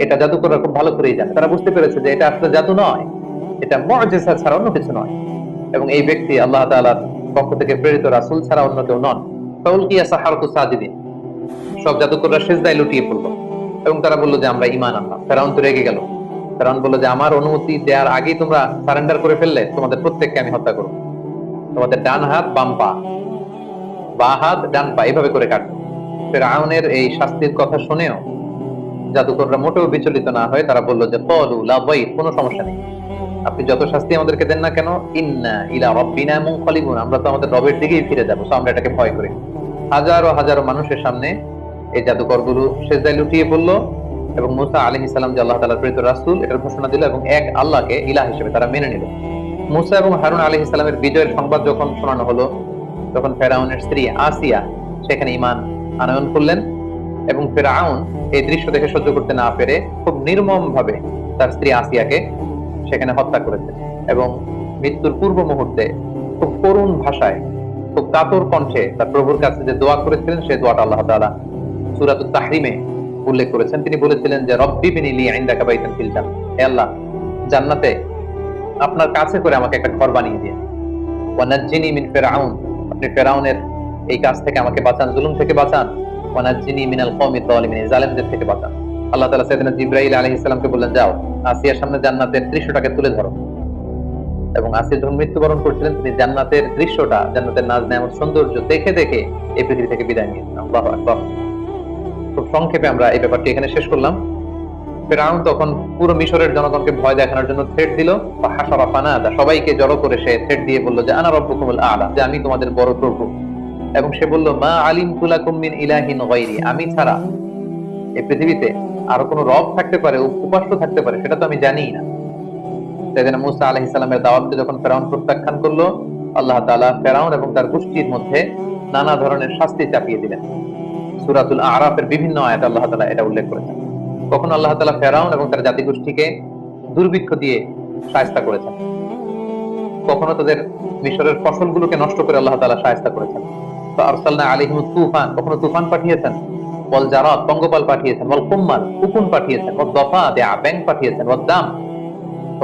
এটা জাদুকররা খুব ভালো করেই জানে। তারা বুঝতে পেরেছে যে এটা আসলে জাদু নয়, এটা মুআজিজা ছাড়া অন্য কিছু নয়, এবং এই ব্যক্তি আল্লাহ তাআলার পক্ষ থেকে প্রেরিত রাসূল ছাড়া অন্য কেউ নন। ফাউলকিয়া সাহারাতু সাজিদিন, সব জাদুকররা সিজদায় লুটিয়ে পড়লো, এবং তারা বললো যে আমরা ঈমান আনলাম। ফেরাউন তো রেগে গেল। ফেরাউন বলল যে আমার অনুমতি দেওয়ার আগেই তোমরা সারেন্ডার করে ফেললে, তোমাদের প্রত্যেককে আমি হত্যা করব, তোমাদের ডান হাত বাম পা, বা হাত ডান পা, এভাবে করে কাটবো। ফেরাউনের এই শাস্তির কথা শুনেও জাদুকররা মোটেও বিচলিত না হয়ে তারা বলল যে ক্বালু লা দাইর, কোনো সমস্যা নেই, আপনি যত শাস্তি আমাদেরকে দেন না কেন, ইন্না ইলা রাব্বিনা মুনকালিবুন, আমরা তো আমাদের রবের দিকেই ফিরে যাবো, তো আমরা এটাকে ভয় করি। হাজারো হাজারো মানুষের সামনে এই জাদুকরগুলো সিজদায় লুটিয়ে পড়লো, এবং মুসা আলাইহিস সালাম যে আল্লাহ তাআলার প্রেরিত রাসূল এটার ঘোষণা দিল, এবং এক আল্লাহকে ইলাহ হিসেবে তারা মেনে নিল। মুসা এবং হারুন আলাইহিস সালামের বিজয়ের সংবাদ যখন শোনানো হলো, তখন ফেরাউনের স্ত্রী আসিয়া সেখানে ঈমান আনয়ন করলেন, এবং ফেরাউন এই দৃশ্য দেখে সহ্য করতে না পেরে খুব নির্মম ভাবে তার স্ত্রী আসিয়াকে সেখানে হত্যা করেছে, এবং মৃত্যুর পূর্ব মুহূর্তে খুব করুণ ভাষায়, খুব কাতর কণ্ঠে তার প্রভুর কাছে যে দোয়া করেছিলেন, সেই দোয়াটা আল্লাহ তাআলা সূরাতুত তাহরিমে উল্লেখ করেছেন। তিনি বলেছিলেন যে রব্বি বিনি লি ইনদাকা বাইতান ফিল জান্নাহ, হে আল্লাহ, জান্নাতে আপনার কাছে করে আমাকে একটা ঘর বানিয়ে দিন। ওয়া নাজ্জিনি মিন ফিরআউন, আপনি ফেরাউনের এই কাজ থেকে আমাকে বাঁচান, জুলুম থেকে বাঁচান। ওয়া নাজ্জিনি মিনাল কওমি যালিমিন, জালেমদের থেকে বাঁচান। আল্লাহ তাআলা সাইয়েদনা জিবরাইল আলাইহিস সালামকে বললেন, যাও আসিয়ার সামনে জান্নাতের দৃশ্যটাকে তুলে ধরো। এবং আসিয়া যখন মৃত্যুবরণ করছিলেন, তিনি জান্নাতের দৃশ্যটা, জান্নাতের নাজ নেয়ামত, সৌন্দর্য দেখে দেখে এই পৃথিবী থেকে বিদায় নিয়েছেন। আল্লাহু আকবার। খুব সংক্ষেপে আমরা এই ব্যাপারটি এখানে শেষ করলাম। ফেরাউন তখন পুরো মিশরের জনগণকে ভয় দেখানোর জন্য থ্রেট দিল, ফাহাশারা ফানাদা, সবাইকে জড়ো করে সে থ্রেট দিয়ে বলল যে আনা রাব্বুকুমুল আ'লা, যে আমি তোমাদের বড় প্রভু। এবং সে বলল, মা আলিমতু লাকুম মিন ইলাহিন গায়রি, আমি ছাড়া এই পৃথিবীতে আরো কোনো রব থাকতে পারে, উপাস্য থাকতে পারে, সেটা তো আমি জানিই না। সেদিন মুসা আলাইহিস সালামের দাওয়াতকে যখন ফেরাউন প্রত্যাখ্যান করলো, আল্লাহ তাআলা ফেরাউন এবং তার গোষ্ঠীর মধ্যে নানা ধরনের শাস্তি চাপিয়ে দিলেন। সূরাতুল আ'রাফের বিভিন্ন আয়াতে আল্লাহ তাআলা এটা উল্লেখ করেছেন। কখনো আল্লাহ তাআলা ফেরাউন এবং তার জাতিগোষ্ঠীকে দুর্ভিক্ষ দিয়ে শায়েস্তা করেছেন, কখনো তাদের মিশরের ফসলগুলোকে নষ্ট করে আল্লাহ তাআলা শায়েস্তা করেছেন। তো আরসালনা আলাইহিমুত তুফান, কখনো তুফান পাঠিয়েছেন, ওয়াল জারাদ, পঙ্গপাল পাঠিয়েছেন, ওয়াল কুম্মাল, উকুন পাঠিয়েছেন, ওয়াদ দাফাদিআ, ব্যাঙ পাঠিয়েছেন, ওয়াদ দাম,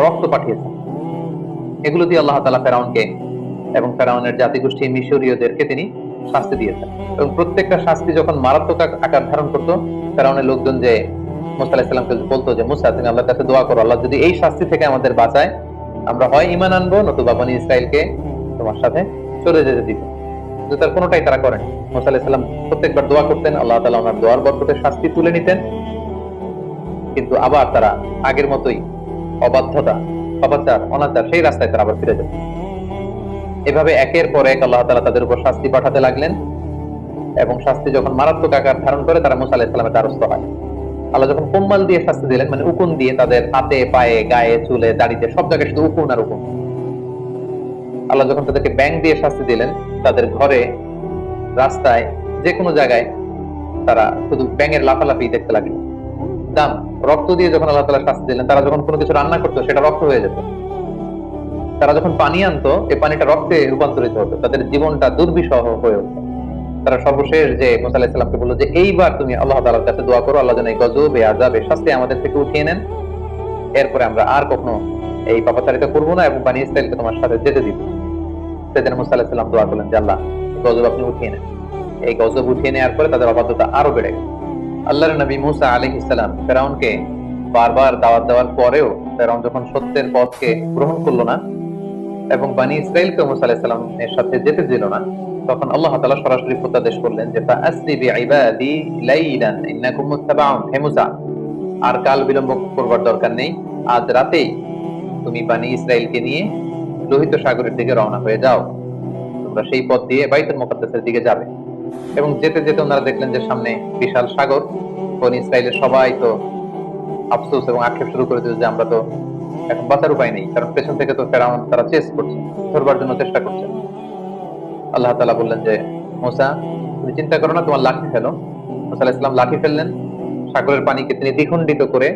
রক্ত পাঠিয়েছেন। এগুলো দিয়ে আল্লাহ তাআলা ফেরাউনকে এবং ফেরাউনের জাতিগোষ্ঠী মিশরীয়দেরকে তিনি শাস্তি দিয়েছেন। এবং প্রত্যেকটা শাস্তি যখন মারাত্মক আকার ধারণ করত, ফেরাউনের লোকজন যে মুসা আলাইহিস সালামকে বলতো যে মুসা, তুমি আল্লাহর কাছে দোয়া করো, আল্লাহ যদি এই শাস্তি থেকে আমাদের বাঁচায়, আমরা হয় ঈমান আনবো, নতুবা বনী ইসরাইলকে তোমার সাথে চলে যেতে দিব। কিন্তু তার কোনোটাই তারা করেনি। মুসা আলাইহিস সালাম প্রত্যেকবার দোয়া করতেন, আল্লাহ তাআলা ওনার দোয়ার বরকতে শাস্তি তুলে নিতেন, কিন্তু আবার তারা আগের মতোই অবাধ্যতা, অবাচার, অনাচার, সেই রাস্তায় তারা আবার ফিরে যেত। এভাবে একের পর এক আল্লাহ তাআলা তাদের উপর শাস্তি পাঠাতে লাগলেন, এবং শাস্তি যখন মারাত্মক আকার ধারণ করে, তারা মুসা আলাইহিস সালামের দ্বারস্থ হয়। আল্লাহ যখন কুম্মাল দিয়ে শাস্তি দিলেন, মানে উকুন দিয়ে, তাদের হাতে, পায়ে, গায়ে, চুলে, দাড়িতে, সব জায়গায় শুধু উকুন আর উকুন। আল্লাহ যখন তাদেরকে ব্যাঙ দিয়ে শাস্তি দিলেন, তাদের ঘরে, রাস্তায়, যে কোনো জায়গায় তারা শুধু ব্যাঙের লাফালাফি দেখতে লাগলো। দাম, রক্ত দিয়ে যখন আল্লাহ তাআলা শাস্তি দিলেন, তারা যখন কোনো কিছু রান্না করতো সেটা রক্ত হয়ে যেত। তারা যখন পানি আনতো এই পানিটা রক্তে রূপান্তরিত হতো, তাদের জীবনটা দুর্বিষহ হয়ে উঠতো। তারা সর্বশেষ যে মুসা আলাইহিস সালামকে বললো যে এইবার তুমি আল্লাহ তাআলার কাছে দোয়া করো, আল্লাহ যেন এই গজব, এই আযাব, এই শাস্তি আমাদের থেকে উঠিয়ে নেন, এরপরে আমরা আর কখনো এই পাপাচারিতা করবো না এবং বনী ইসরাইলকে তোমার সাথে যেতে দিব। সেদিন মুসা আলাইহিস সালাম দোয়া করলেন যে আল্লাহ গজব আপনি উঠিয়ে নেন। এই গজব উঠিয়ে নেওয়ার পরে তাদের অবাধ্যতা আরো বেড়ে গেল। আল্লাহর নবী মুসা আলাইহিস সালাম ফেরাউনকে বারবার দাওয়াত দেওয়ার পরেও ফেরাউন যখন সত্যের পথকে গ্রহণ করলো না এবং বনী ইসরাইলকে মুসা আলাইহিস সালামের সাথে যেতে দিল না, তখন আল্লাহ তাআলা সরাসরি প্রত্যাদেশ করলেন যে ফাআসরি বিইবাদি লাইলান ইন্নাকুম মুত্তাবাউন, হে মুসা আর কাল বিলম্ব করবার দরকার নেই, আজ রাতেই তুমি বনী ইসরাইলকে নিয়ে লোহিত সাগরের দিকে রওনা হয়ে যাও, তোমরা সেই পথ দিয়ে বাইতুল মুকাদ্দাসের দিকে যাবে। এবং যেতে যেতে ওনারা দেখলেন যে সামনে বিশাল সাগর। বনী ইসরাইলের সবাই তো আফসোস এবং আক্ষেপ শুরু করে দিল যে আমরা তো এখন বাঁচার উপায় নেই, কারণ পেছন থেকে তো ফেরাউন তারা চেস করছে, ধরবার জন্য চেষ্টা করছে। আল্লাহ তাআলা বললেন যে মুসা তুমি চিন্তা করো না, তোমার লাঠি ফেলো। মুসা আলাইহিস সালাম লাঠি ফেললেন, সাগরের পানিকে তিনি দ্বিখণ্ডিত করে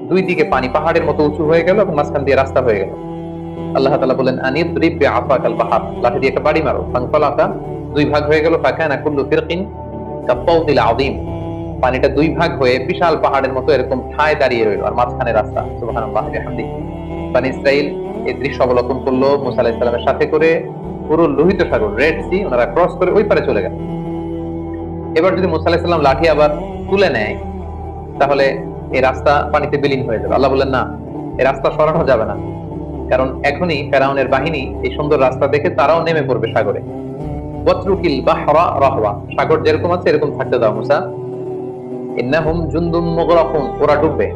দুই দিকে পানি পাহাড়ের মতো উঁচু হয়ে গেল এবং মাঝখান দিয়ে রাস্তা হয়ে গেল। আল্লাহ তাআলা বললেন আনিদ্রিব বিআসাকাল বাহর, লাঠি দিয়ে একটা বাড়ি মারো, ফানফালাকা, দুই ভাগ হয়ে গেল, ফাকানা কুল্লু ফিরকিন কাত্তাউদিল আযীম, পানিটা দুই ভাগ হয়ে বিশাল পাহাড়ের মতো এরকম ঠায় দাঁড়িয়ে রইল আর মাঝখানে রাস্তা। সুবহানাল্লাহ ওয়া বিহামদিহি। বনী ইসরাইল এই দৃশ্য অবলোকন করলো মুসা আলাইহিস সালামের সাথে করে, পুরো লোহিত সাগর রেড সি ওনারা ক্রস করে ওই পারে চলে গেল। এবার যদি মুসা আলাইহিস সালাম লাঠি আবার তুলে নেয় তাহলে এই রাস্তা পানিতে বিলীন হয়ে যাবে। আল্লাহ বললেন না, এই রাস্তা সরানো যাবে না, কারণ এখনই ফেরাউনের বাহিনী এই সুন্দর রাস্তা দেখে তারাও নেমে পড়বে সাগরে। ওয়াতরুকিল বাহরা রাহওয়া, সাগর যেরকম আছে এরকম থাকতে দাও মুসা, ইন্নাহুম জুনদুম মুগরাকুন, ওরা ডুববে।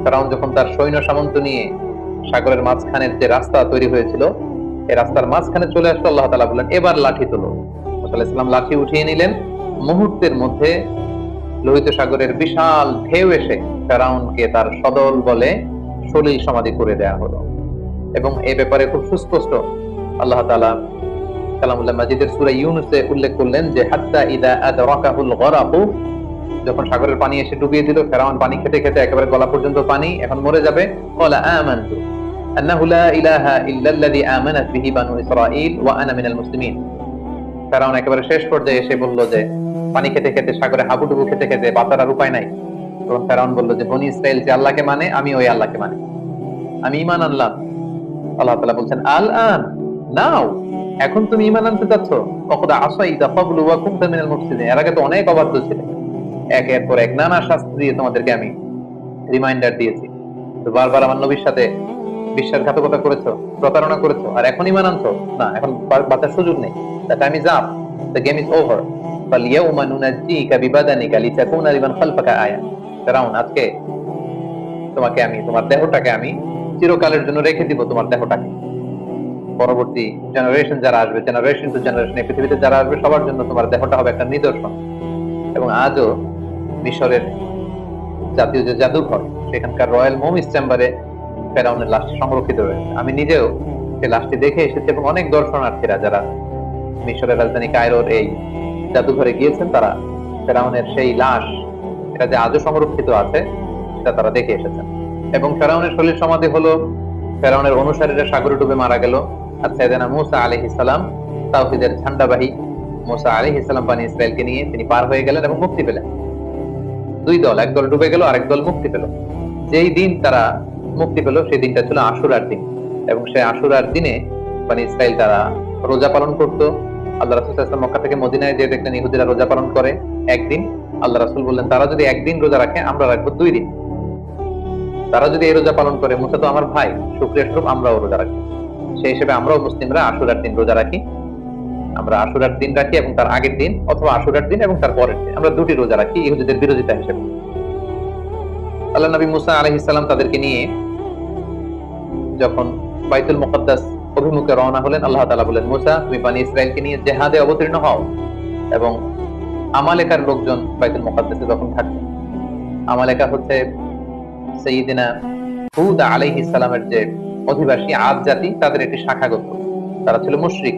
ফেরাউন যখন তার সৈন্য সামন্ত নিয়ে সাগরের মাঝখানের যে রাস্তা তৈরি হয়েছিল এই রাস্তার মাঝখানে চলে আসলো, আল্লাহ তাআলা বললেন এবার লাঠি তোলো। মুসা আলাইহিস সালাম লাঠি উঠিয়ে নিলেন, মুহূর্তের মধ্যে লোহিত সাগরের বিশাল ঢেউ এসে ফেরাউনকে তার সদল বলে সলিল সমাধি করে দেয়া হলো। এবং এই ব্যাপারে খুব সুস্পষ্ট আল্লাহ তাআলা কালামুল্লাহ মাজিদের সূরা ইউনূসে উল্লেখ করলেন যে হাত্তা ইদা আদরাকাহুল গরাকু, যখন সাগরের পানি এসে ডুবিয়ে দিল, ফেরাউন পানি খেতে খেতে একেবারে গলা পর্যন্ত পানি, এখন মরে যাবে। ক্বালা আমানতু আন্নাহু লা ইলাহা ইল্লাল্লাযী আমানাত বিহি বানু ইসরাঈল ওয়া আনা মিনাল মুসলিমিন। ফেরাউন একেবারে শেষ পর্যায়ে এসে বলল যে পানি খেতে খেতে সাগরে হাবুডুবু খেতে খেতে বাঁচার আর উপায় নাই। তখন ফেরাউন বলল যে বনী ইসরাঈল যে আল্লাহকে মানে আমি ওই আল্লাহকে মানি, আমি ঈমান আনলাম। আল্লাহ তাআলা বলছেন আল আন, নাও, এখন তুমি ঈমান আনতে যাচ্ছ। ফাকাদ আসাইতা ক্বাবলু ওয়া কুনতা মিনাল মুফসিদিন, এর আগে তো অনেক অবাধ্য ছিলে, একের পর এক নানা শাস্তি দিয়ে তোমাদেরকে আমি রিমাইন্ডার দিয়েছি, তো বারবার আমার নবীর সাথে বিশ্বাসঘাতকতা করেছো, প্রতারণা করেছো, আর এখন ঈমান আনছো না, এখন বাঁচার সুযোগ নেই। The time is up, the game is over, ফালইয়াউমা নুনাজ্জিকা বিবাদানিকা লিতাকুনা লিমান খালফাকা আয়া। ফেরাউন আজকে তোমাকে আমি, তোমার দেহটাকে আমি চিরকালের জন্য রেখে দিব, তোমার দেহটাকে পরবর্তী জেনারেশন যারা আসবে, জেনারেশন টু জেনারেশন এই পৃথিবীতে যারা আসবে সবার জন্য তোমার দেহটা হবে একটা নিদর্শন। এবং আজও মিশরের জাতীয় যে জাদুঘর সেখানকার রয়্যাল মুমিস চেম্বারে ফেরাউনের লাশটি সংরক্ষিত রয়েছে। আমি নিজেও সেই লাশটি দেখে এসেছি এবং অনেক দর্শনার্থীরা যারা মিশরের রাজধানী কায়রোর এই জাদুঘরে গিয়েছেন তারা ফেরাউনের সেই লাশ, এটা যে আজও সংরক্ষিত আছে সেটা তারা দেখে এসেছেন। এবং ফেরাউনের সলিল সমাধি হলো, ফেরাউনের অনুসারীরা সাগরে ডুবে মারা গেল, আর সাইয়েদনা মূসা আলাইহিস সালাম তাওহীদের ঝান্ডাবাহী মূসা আলাইহিস সালাম বনী ইসরাইলকে নিয়ে তিনি পার হয়ে গেলেন এবং মুক্তি পেলেন। দুই দল, এক দল ডুবে গেল, আরেক দল মুক্তি পেল। যেই দিন তারা মুক্তি পেল সেই দিনটা ছিল আশুরার দিন, এবং সেই আশুরার দিনে বনী ইসরাইল তারা রোজা পালন করত। আল্লাহ রাসূল সাল্লাল্লাহু আলাইহি ওয়াসাল্লাম মক্কা থেকে মদিনায় যে দেখলেন ইহুদিরা রোজা পালন করে একদিন, আল্লাহ রাসূল বললেন তারা যদি একদিন রোজা রাখে আমরা রাখবো 2 দিন। তারা যদি এই রোজা পালন করে, মুসা তো আমার ভাই, শুকরিয়া স্বরূপ আমরাও রোজা রাখি। সেই হিসেবে আমরাও মুসলিমরা আশুরার দিন রোজা রাখি। আমরা আশুরার দিন রাখি এবং তার আগের দিন, অথবা আশুরার দিন এবং তার পরের দিন, আমরা 2টি রোজা রাখি ইহুদিদের বিরোধিতা হিসেবে। আল্লাহ নবী মুসা আলাইহিস সালাম তাদেরকে নিয়ে যখন বাইতুল মুকাদ্দাস অভিমুখে রওনা হলেন, আল্লাহ তাআলা বলেন মুসা তুমি বনী ইসরাইলকে নিয়ে জিহাদে অবতীর্ণ হও। এবং আমালেকার লোকজন বাইতুল মুকাদ্দাসে যখন থাকতেন, আমালেকা হচ্ছে সাইয়্যিদিনা হুদ আলাইহিস সালামের যে অধিবাসী আদ জাতি, তাদের একটি শাখাগত। তারা ছিল মুশরিক,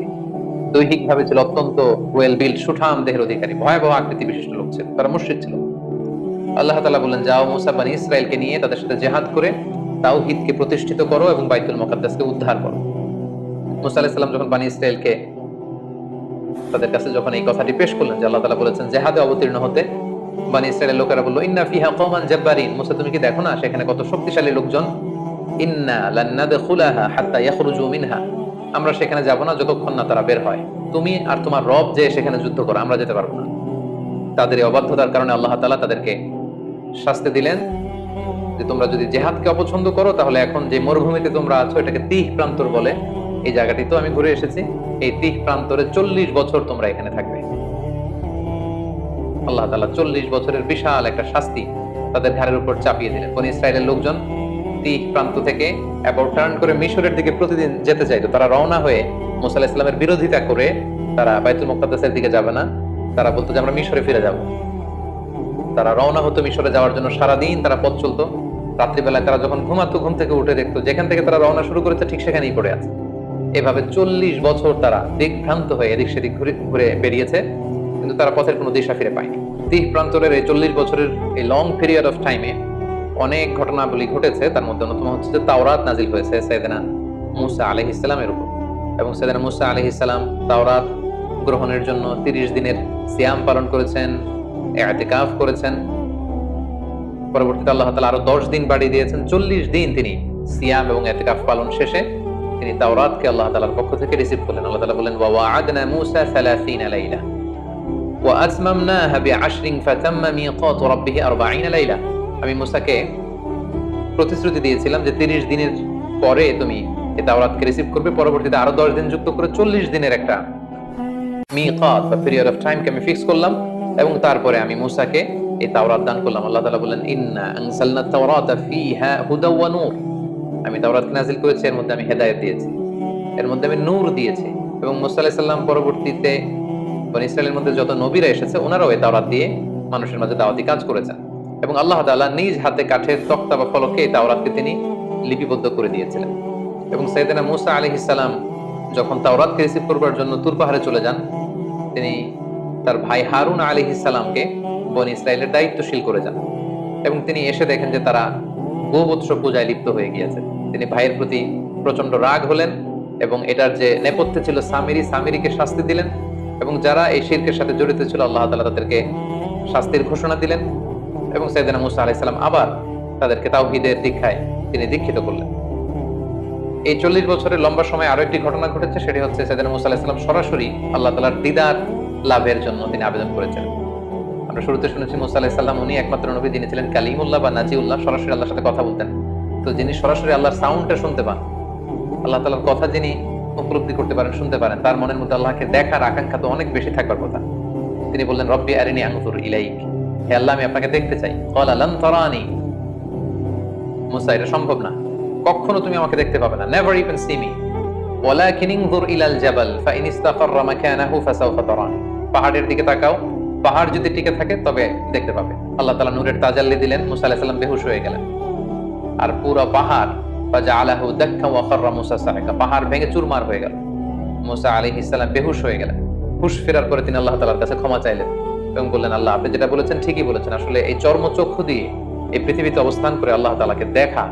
দৈহিক ভাবে ছিল অত্যন্ত ওয়েল বিল্ড, সুঠাম দেহের অধিকারী, ভয়াবহ আকৃতি বিশিষ্ট লোক ছিল, তারা মুশরিক ছিল। আল্লাহ তাআলা বলেন যাও মুসা বনী ইসরাইলকে নিয়ে তাদের সাথে জিহাদ করে তাওহীদকে প্রতিষ্ঠিত করো এবং বাইতুল মুকাদ্দাসকে উদ্ধার করো। মুসা আলাইহিস সালাম যখন বনী ইসরাইলকে তাদের কাছে যখন এই কথাটি পেশ করলেন যে আল্লাহ তাআলা বলেছেন জিহাদে অবতীর্ণ হতে, বনী ইসরাইলের লোকেরা বলল, ইন্না ফিহা কওমান জাব্বারিন, মুসা তুমি কি দেখো না সেখানে কত শক্তিশালী লোকজন, ইন্না লান নাদখুলাহা হাত্তা ইয়াখরুজু মিনহা, আমরা সেখানে যাব না যতক্ষণ না তারা বের হয়, তুমি আর তোমার রব যে সেখানে যুদ্ধ করো, আমরা যেতে পারবো না। তাদের এই অবাধ্যতার কারণে আল্লাহ তাআলা তাদেরকে শাস্তি দিলেন যে তোমরা যদি জিহাদকে অপছন্দ করো তাহলে এখন যে মরুভূমিতে তোমরা আছো এটাকে তিহ প্রান্তর বলে, এই জায়গাটি তো আমি ঘুরে এসেছি, এই তিহ প্রান্তরে 40 বছর তোমরা এখানে থাকবে। আল্লাহ তাআলা 40 বছরের বিশাল একটা শাস্তি তাদের ঘাড়ের উপর চাপিয়ে দিলেন। বনী ইসরাইলের লোকজন তিহ প্রান্ত থেকে অ্যাবাউট টার্ন করে মিশরের দিকে প্রতিদিন যেতে চাইতো। তারা রওনা হয়ে মুসা আলাইহিস সালামের বিরোধিতা করে তারা বাইতুল মুকাদ্দাসের দিকে যাবে না, তারা বলতো যে আমরা মিশরে ফিরে যাব। তারা রওনা হতো মিশরে যাওয়ার জন্য, সারাদিন তারা পথ চলতো। রাত্রিবেলায় তারা যখন ঘুমাতো ঘুম থেকে উঠে দেখতো যেখান থেকে তারা রওনা শুরু করেছে ঠিক সেখানেই পড়ে আছে। এভাবে 40 বছর তারা দিকভ্রান্ত হয়ে এদিক সেদিক ঘুরে বেরিয়েছে, কিন্তু তারা পথের কোনো দিশা ফিরে পায়নি। তিহ প্রান্তরের এই 40 বছরের এই লং পিরিয়ড অফ টাইমে অনেক ঘটনাবলী ঘটেছে। তার মধ্যে অন্যতম হচ্ছে যে তাওরাত নাজিল হয়েছে সাইয়েদনা মুসা আলাইহিস সালামের উপর, এবং সাইয়েদনা মুসা আলাইহিস সালাম তাওরাত গ্রহণের জন্য 30 দিনের সিয়াম পালন করেছেন, ইতিকাফ করেছেন। পরবর্তীতে আল্লাহ তাআলা আরো 10 দিন বাড়িয়ে দিয়েছেন। 40 দিন তিনি সিয়াম এবং ইতিকাফ পালন শেষে তিনি তাওরাতকে আল্লাহ তাআলার পক্ষ থেকে রিসিভ করলেন। আল্লাহ তাআলা বলেন, ওয়া ওয়া'আদনা মুসা 30 লাইলা ওয়া আতমামনাহা বি'আশরিন ফাতাম্মা মিকাতু রাব্বিহি 40 লাইলা। আমি মুসাকে প্রতিশ্রুতি দিয়েছিলাম যে 30 দিনের পরে তুমি এই তাওরাতকে রিসিভ করবে, পরবর্তীতে আরো 10 দিন যুক্ত করে 40 দিনের একটা মিকাত বা পিরিয়ড অফ টাইমকে আমি ফিক্স করলাম, এবং তারপরে আমি মুসাকে এই তাওরাত দান করলাম। আল্লাহ তাআলা বলেন, ইন্না আনসালনা তাওরাতা ফিহা হুদা ওয়া নূর, আমি তাওরাতকে নাযিল করেছি, এর মধ্যে আমি হেদায়েত দিয়েছি, এর মধ্যে আমি নূর দিয়েছি। এবং মুসা আলাইহিস সালাম পরবর্তীতে বনী ইসরাইলের মধ্যে যত নবীরা এসেছে ওনারাও এই তাওরাত দিয়ে মানুষের মাঝে দাওয়াতি কাজ করেছেন, এবং আল্লাহ তাআলা নিজ হাতে কাঠের তক্তা বা ফলকে এই তাওরাতকে তিনি লিপিবদ্ধ করে দিয়েছিলেন। এবং সাইয়েদনা মুসা আলাইহিস সালাম যখন তাওরাতকে রিসিভ করবার জন্য তুর পাহাড়ে চলে যান, তিনি তার ভাই হারুন আলাইহিস সালামকে বনী ইসরাইলের দায়িত্বশীল করে যান, এবং তিনি এসে দেখেন যে তারা গোবৎস পূজায় লিপ্ত হয়ে গিয়েছে। তিনি ভাইয়ের প্রতি প্রচন্ড রাগ হলেন, এবং এটার যে নেপথ্যে ছিল সামিরিকে শাস্তি দিলেন, এবং যারা এই শিরকের সাথে জড়িত ছিল আল্লাহ তাআলা তাদেরকে শাস্তির ঘোষণা দিলেন, এবং সাইয়েদনা মুসা আলাইহিস সালাম আবার তাদেরকে তাওহীদের দীক্ষায় তিনি দীক্ষিত করলেন। এই 40 বছরের লম্বা সময় আরো একটি ঘটনা ঘটেছে, সেটি হচ্ছে সাইয়েদনা মুসা আলাইহিস সালাম সরাসরি আল্লাহ তাআলার দিদার লাভের জন্য তিনি আবেদন করেছেন। আমরা শুরুতে শুনেছি মুসা আলাইহিস সালাম উনি একমাত্র নবী যিনি ছিলেন কালিমুল্লাহ বা নাজিউল্লাহ, সরাসরি আল্লাহর সাথে কথা বলতেন। তো যিনি সরাসরি আল্লাহর সাউন্ডটা শুনতে পান, আল্লাহ তাআলার কথা যিনি উপলব্ধি করতে পারেন, শুনতে পারেন, তার মনের মধ্যে আল্লাহকে দেখার আকাঙ্ক্ষা তো অনেক বেশি থাকবার কথা। তিনি বললেন, রব্বি আরিনি আনজুর ইলাইক, হে আল্লাহ আমি আপনাকে দেখতে চাই। ক্বালা লান তারানি, মুসা এটা সম্ভব না, কখনো তুমি আমাকে দেখতে পাবে না, never you can see me, ওয়ালাকিন ইনজুর ইলাল জাবাল ফাইন ইসতাকাররা মাকানাহু ফাসাউফা তারানি, পাহাড়ের দিকে তাকাও, পাহাড় যদি টিকে থাকে তবে দেখতে পাবে। আল্লাহ তাআলা নূরের তাজাল্লি দিলেন, মুসা আলাইহিস সালাম বেহুশ হয়ে গেলেন, আর পুরো পাহাড় ফাজআলাহু দাক্কা ওয়া খাররা মুসা সাইকা, পাহাড় ভেঙে চুরমার হয়ে গেল। মুসা আলাইহিস সালাম বেহুশ হয়ে গেলেন। হুশ ফেরার পরে তিনি আল্লাহ তাআলার কাছে ক্ষমা চাইলেন এবং বললেন, আল্লাহ আপনি যেটা বলেছেন ঠিকই বলেছেন, আসলে এই চর্মচক্ষু দিয়ে এই পৃথিবীতে অবস্থান করে আল্লাহ তাআলাকে দেখা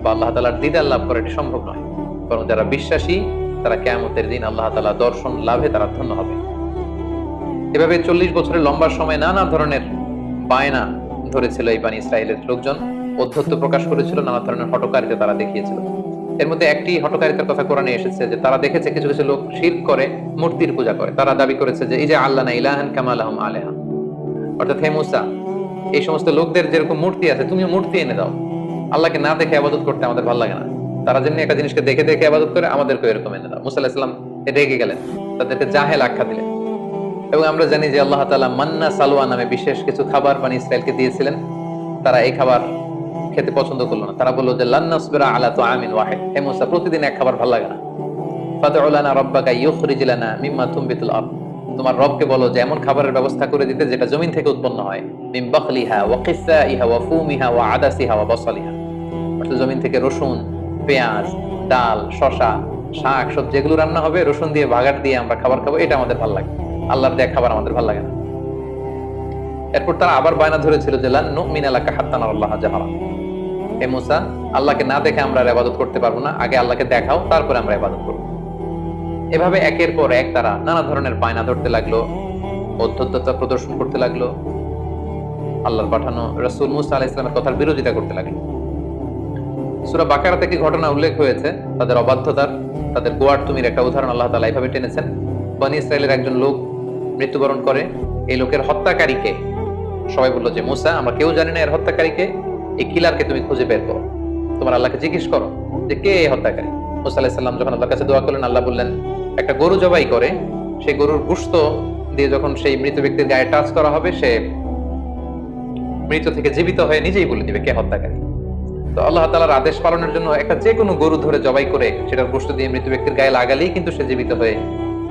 বা আল্লাহ তাআলার দিদার লাভ করা এটি সম্ভব নয়, বরং যারা বিশ্বাসী তারা কিয়ামতের দিন আল্লাহ তাআলা দর্শন লাভে তারা ধন্য হবে। এভাবে 40 বছরের লম্বা সময় নানা ধরনের বায়না ধরেছিল এই বনী ইসরাইলের লোকজন, অধ্যত্ব প্রকাশ করেছিল, নানা ধরনের হঠকারিতা তারা দেখিয়েছিল। এর মধ্যে একটি হঠকারিতার কথা কোরআনে এসেছে যে তারা দেখেছে কিছু কিছু লোক শিরক করে, মূর্তির পূজা করে। তারা দাবি করেছে যে এই যে আল্লানা ইলাহান কামা লাহুম আলাহা, অর্থাৎ হে মুসা এই সমস্ত লোকদের যেরকম মূর্তি আছে তুমিও মূর্তি এনে দাও, আল্লাহকে না দেখে ইবাদত করতে আমাদের ভালো লাগে না। তারা যেমনি একটা জিনিসকে দেখে দেখে ইবাদত করে, আমাদেরকে এরকম এনে দাও। মুসা আলাইহিস সালাম রেগে গেলেন, তাদেরকে জাহেল আখ্যা দিলেন। এবং আমরা জানি যে আল্লাহ তাআলা মান্না সালওয়া নামে বিশেষ কিছু খাবার বনী ইসরাইলকে দিয়েছিলেন। তারা এই খাবার খেতে পছন্দ করলো না, তারা বললো যে লান নাসবিরা আলা তুআমিন ওয়াহিদ, হে মুসা প্রতিদিন এক খাবার ভালো লাগে না, ফাদউ লানা রাব্বাকা ইউখরিজ লানা মিম্মা তুমবিতুল আরদ, তোমার রবকে বলো যে এমন খাবারের ব্যবস্থা করে দিতে যেটা জমিন থেকে উৎপন্ন হয়, মিন বাখলিহা ওয়া কিসাইহা ওয়া ফুমিহা ওয়া আদাসিহা ওয়া বাসালিহা, অর্থাৎ জমিন থেকে রসুন, পেঁয়াজ, ডাল, শসা, শাক সব যেগুলো রান্না হবে রসুন দিয়ে বাগার দিয়ে আমরা খাবার খাবো, এটা আমাদের ভালো লাগে, আল্লাহর দেয়া খাবার আমাদের ভালো লাগে না। এরপর তারা আবার বায়না ধরেছিল যে লান নুমিনা লাকা হাত্তা নারাল্লাহ জাহারা, হে মুসা আল্লাহকে না দেখে আমরা ইবাদত করতে পারবো না, আগে আল্লাহকে দেখাও তারপরে আমরা ইবাদত করব। এভাবে একের পর এক তারা নানা ধরনের বায়না ধরতে লাগলো, অধ্যত্ততা প্রদর্শন করতে লাগলো, আল্লাহর পাঠানো রাসূল মুসা আলাইহিস সালামের কথার বিরোধিতা করতে লাগলো। সূরা বাকারাতে কি ঘটনা উল্লেখ হয়েছে তাদের অবাধ্যতার, তাদের গোয়ার্তুমির একটা উদাহরণ আল্লাহ তাআলা এইভাবে টেনেছেন। বনী ইসরায়েলের একজন লোক মৃত্যুবরণ করে, এই লোকের হত্যাকারীকে সবাই বললো যে মুসা, আমরা কেউ জানি না এর হত্যাকারীকে, এই কিলারকে তুমি খুঁজে বের করো, তোমার আল্লাহকে জিজ্ঞেস করো যে কে এই হত্যাকারী। মুসা আলাইহিস সালাম যখন আল্লাহর কাছে দোয়া করলেন, আল্লাহ বললেন একটা গরু জবাই করে সেই গরুর গোশত দিয়ে যখন সেই মৃত ব্যক্তির গায়ে টাচ করা হবে, সে মৃত থেকে জীবিত হয়ে নিজেই বলে দিবে কে হত্যাকারী। তো আল্লাহ তাআলার আদেশ পালনের জন্য একটা যে কোনো গরু ধরে জবাই করে সেটার গোশত দিয়ে মৃত ব্যক্তির গায়ে লাগালেই কিন্তু সে জীবিত হয়ে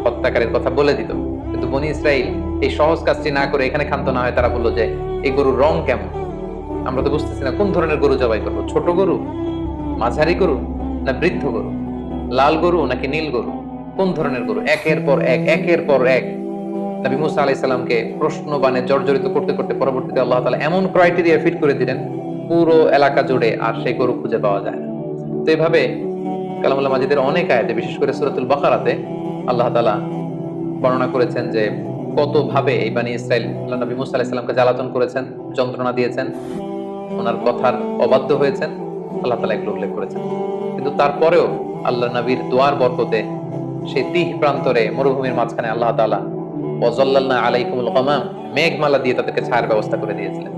হত্যাকারীর কথা বলে দিত। কিন্তু বনী ইসরাইল এই সহজ কাজটি না করে এখানে ক্ষান্ত না হয় তারা বললো যে এই গরুর রং কেমন, আমরা তো বুঝতেছি না কোন ধরনের গরু জবাই করবো, ছোট গরু, মাঝারি গরু, না বৃদ্ধ গরু, লাল গরু নাকি নীল গরু, কোন ধরনের গরু। একের পর এক নবী মুসা আলাইহিস সালামকে প্রশ্ন বানে জর্জরিত করতে করতে পরবর্তীতে আল্লাহ তাআলা এমন ক্রাইটেরিয়া ফিট করে দিলেন পুরো এলাকা জুড়ে আর সেই গরু খুঁজে পাওয়া যায় না। তো এইভাবে কালামুল্লাহ মাজিদের অনেক আয়াতে, বিশেষ করে সূরাতুল বাকারাতে আল্লাহ তাআলা বর্ণনা করেছেন যে কত ভাবে এই বনী ইসরাইল আল্লাহ নবী মুসা আলাইহিস সালামকে জ্বালাতন করেছেন, যন্ত্রণা দিয়েছেন, ওনার কথার অবাধ্য হয়েছেন, আল্লাহ তাআলা এগুলো উল্লেখ করেছেন। কিন্তু তারপরেও আল্লাহ নবীর দোয়ার বরকতে সেই তিহ প্রান্তরে মরুভূমির মাঝখানে আল্লাহ তাআলা ওয়াজাল্লালনা আলাইকুমুল গামাম, মেঘমালা দিয়ে তাদেরকে ছায়ার ব্যবস্থা করে দিয়েছিলেন।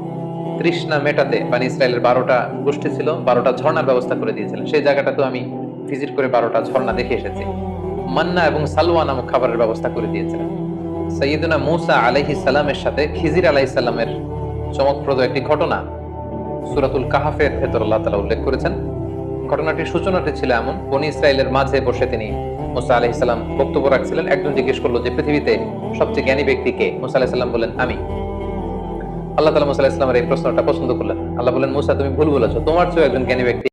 তৃষ্ণা মেটাতে বনী ইসরাইলের 12টা গোষ্ঠী ছিল, 12টা ঝর্ণার ব্যবস্থা করে দিয়েছিলেন। সেই জায়গাটাতেও আমি ভিজিট করে 12টা ঝর্ণা দেখে এসেছি। মান্না এবং সালওয়া নামক খাবারের ব্যবস্থা করে দিয়েছিলেন। সাইয়্যিদুনা মূসা আলাইহিস সালামের সাথে খিজির আলাইহিস সালামের চমকপ্রদ একটি ঘটনা সূরাতুল কাহাফের ভেতর আল্লাহ তাআলা উল্লেখ করেছেন। ঘটনাটির সূচনাটি ছিল এমন, বনী ইসরাইলের মাঝে বসে তিনি মুসা আলাইহিস সালাম বক্তব্য রাখছিলেন। একজন জিজ্ঞেস করলো যে পৃথিবীতে সবচেয়ে জ্ঞানী ব্যক্তি কে? মুসা আলাইহিস সালাম বললেন আমি। আল্লাহ তাআলা মুসা আলাইহিস সালামের এই প্রশ্নটা পছন্দ করলেন। আল্লাহ বললেন মুসা, তুমি ভুল বলেছো, তোমার চেয়ে একজন জ্ঞানী ব্যক্তি